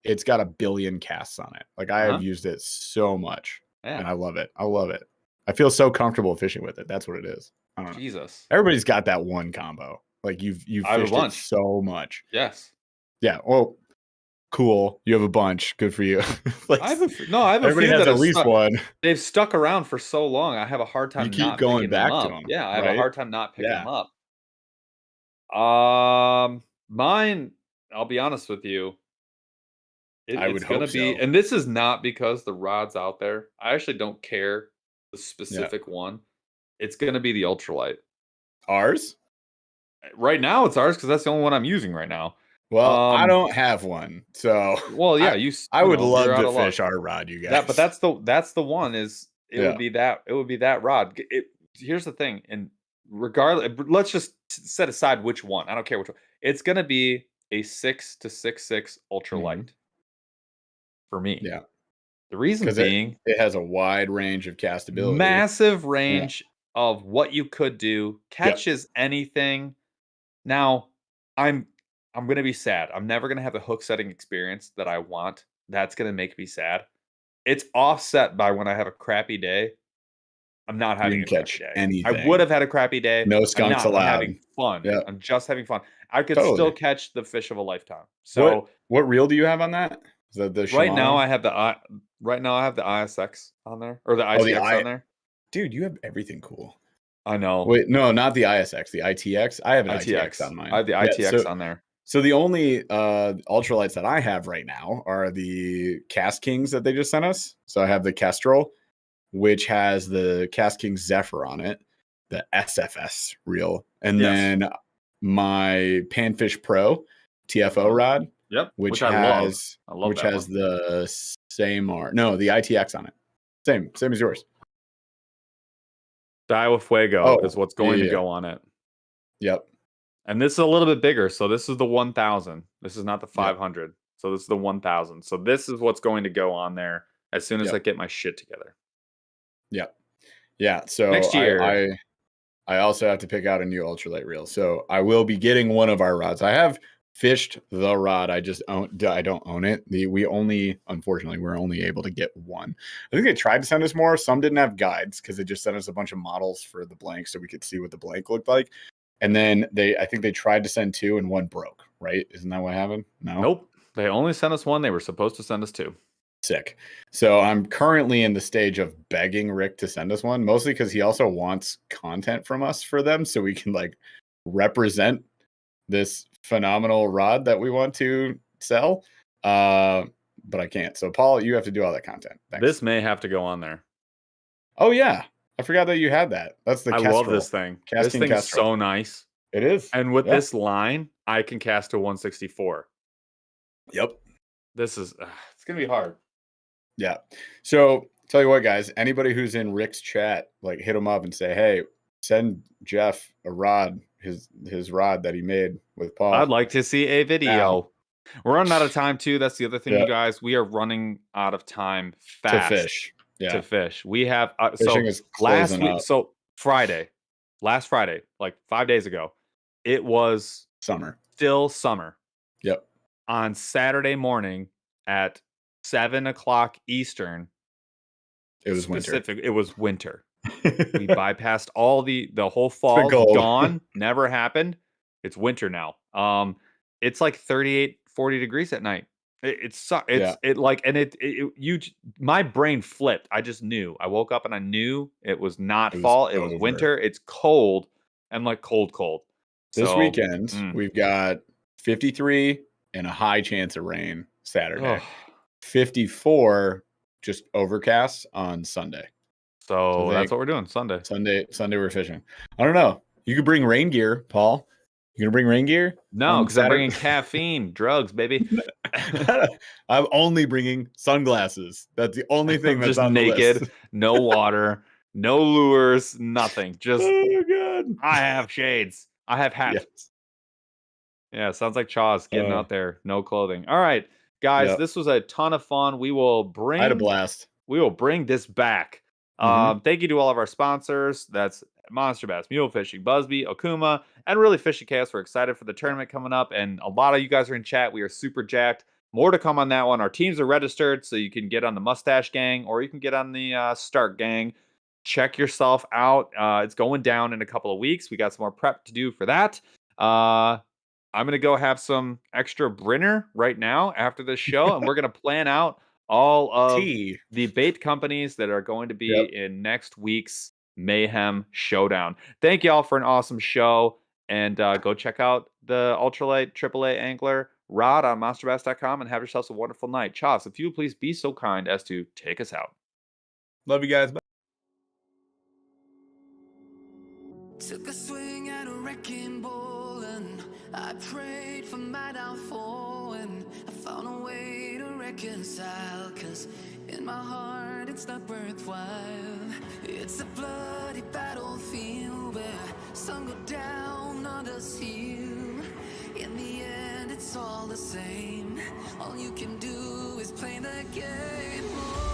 it's got a billion casts on it. Like I have used it so much and I love it. I love it. I feel so comfortable fishing with it. That's what it is. I don't know. Jesus. Everybody's got that one combo. Like you've fished it so much. Yes. Yeah. Well, cool. You have a bunch. Good for you. I have a everybody few has that at least one. They've stuck around for so long. I have a hard time. You keep going back to them. Yeah, I have a hard time not picking them up. Mine. I'll be honest with you. It's going to be, and this is not because the rod's out there. I actually don't care the specific one. It's going to be the ultralight. Ours? Right now, it's ours because that's the only one I'm using right now. Well, I don't have one, so yeah, I would love to fish our rod, you guys. But that's the one. Would be that rod. Here's the thing, and regardless, let's just set aside which one. I don't care which one. It's going to be a 6 to 6.6 ultralight for me. Yeah. The reason being, it has a wide range of castability, massive range of what you could do, catches anything. Now, I'm going to be sad. I'm never going to have the hook setting experience that I want. That's going to make me sad. It's offset by when I have a crappy day. I'm not having a crappy day. Anything. I would have had a crappy day. No skunks allowed. I'm having fun. Yeah. I'm just having fun. I could still catch the fish of a lifetime. So, what reel do you have on that? Is that the right now I have the ISX on there, or the ICX on there. Dude, you have everything cool. I know. Wait, no, not the ISX, the ITX. I have an ITX on mine. I have the ITX on there. So the only ultralights that I have right now are the Cast Kings that they just sent us. So I have the Kestrel, which has the Cast King Zephyr on it, the SFS reel, and then my Panfish Pro TFO rod. Yep, which I has love. I love which that has one. the same the ITX on it. Same as yours. The Iowa Fuego is what's going to yeah. go on it. Yep. And this is a little bit bigger. So this is the 1000. This is not the 500. Yep. So this is the 1000. So this is what's going to go on there as soon as I get my shit together. Yep. Yeah. So next year, I also have to pick out a new ultralight reel. So I will be getting one of our rods. I have fished the rod. I don't own it. Unfortunately, we're only able to get one. I think they tried to send us more. Some didn't have guides because they just sent us a bunch of models for the blank so we could see what the blank looked like. And then I think they tried to send 2 and 1 broke, right? Isn't that what happened? No. Nope. They only sent us 1. They were supposed to send us 2. Sick. So I'm currently in the stage of begging Rick to send us one, mostly because he also wants content from us for them so we can like represent this phenomenal rod that we want to sell. But I can't. So Paul, you have to do all that content. Thanks. This may have to go on there. Oh yeah. I forgot that you had that. That's the I love this thing. This thing is so nice. It is. And with this line, I can cast to 164. Yep. This is it's going to be hard. Yeah. So tell you what, guys, anybody who's in Rick's chat, like hit him up and say, hey, send Jeff a rod, his rod that he made with Paul. I'd like to see a video. Now. We're running out of time too. That's the other thing, you guys. We are running out of time fast to fish. Yeah. To fish. We have fishing is last week. Up. So last Friday, like 5 days ago, it was summer. Still summer. Yep. On Saturday morning at 7:00 Eastern. It was winter. It was winter. We bypassed all the whole fall. Gone. Never happened. It's winter now. It's like 38, 40 degrees at night. My brain flipped. I just knew. I woke up and I knew it was not fall. It was winter. It's cold and like cold. This weekend, we've got 53 and a high chance of rain Saturday. 54 just overcast on Sunday. So that's what we're doing Sunday. Sunday we're fishing. I don't know. You could bring rain gear, Paul. You gonna bring rain gear? No, because I'm bringing caffeine, drugs, baby. I'm only bringing sunglasses. That's the only thing that's just on naked, the list. No water, no lures, nothing. Just God. I have shades. I have hats. Yes. Yeah, sounds like Chaw's getting out there. No clothing. All right, guys, this was a ton of fun. I had a blast. We will bring this back. Thank you to all of our sponsors. That's Monster Bass, Mule Fishing, Busby, Okuma, and really Fishing Chaos. We're excited for the tournament coming up, and a lot of you guys are in chat. We are super jacked. More to come on that one. Our teams are registered, so you can get on the Mustache Gang or you can get on the Stark Gang. Check yourself out. It's going down in a couple of weeks. We got some more prep to do for that. I'm going to go have some extra Brenner right now after this show, and we're going to plan out all of the bait companies that are going to be in next week's Mayhem Showdown. Thank you all for an awesome show, and go check out the Ultralight AAA Angler rod on monsterbass.com and have yourselves a wonderful night. Chas, if you would please be so kind as to take us out. Love you guys. Bye. Took a swing at a wrecking ball and I prayed for my downfall, and I found a way to reconcile, 'cause in my heart it's not worthwhile. It's a bloody battlefield where some go down, others heal. In the end it's all the same. All you can do is play the game.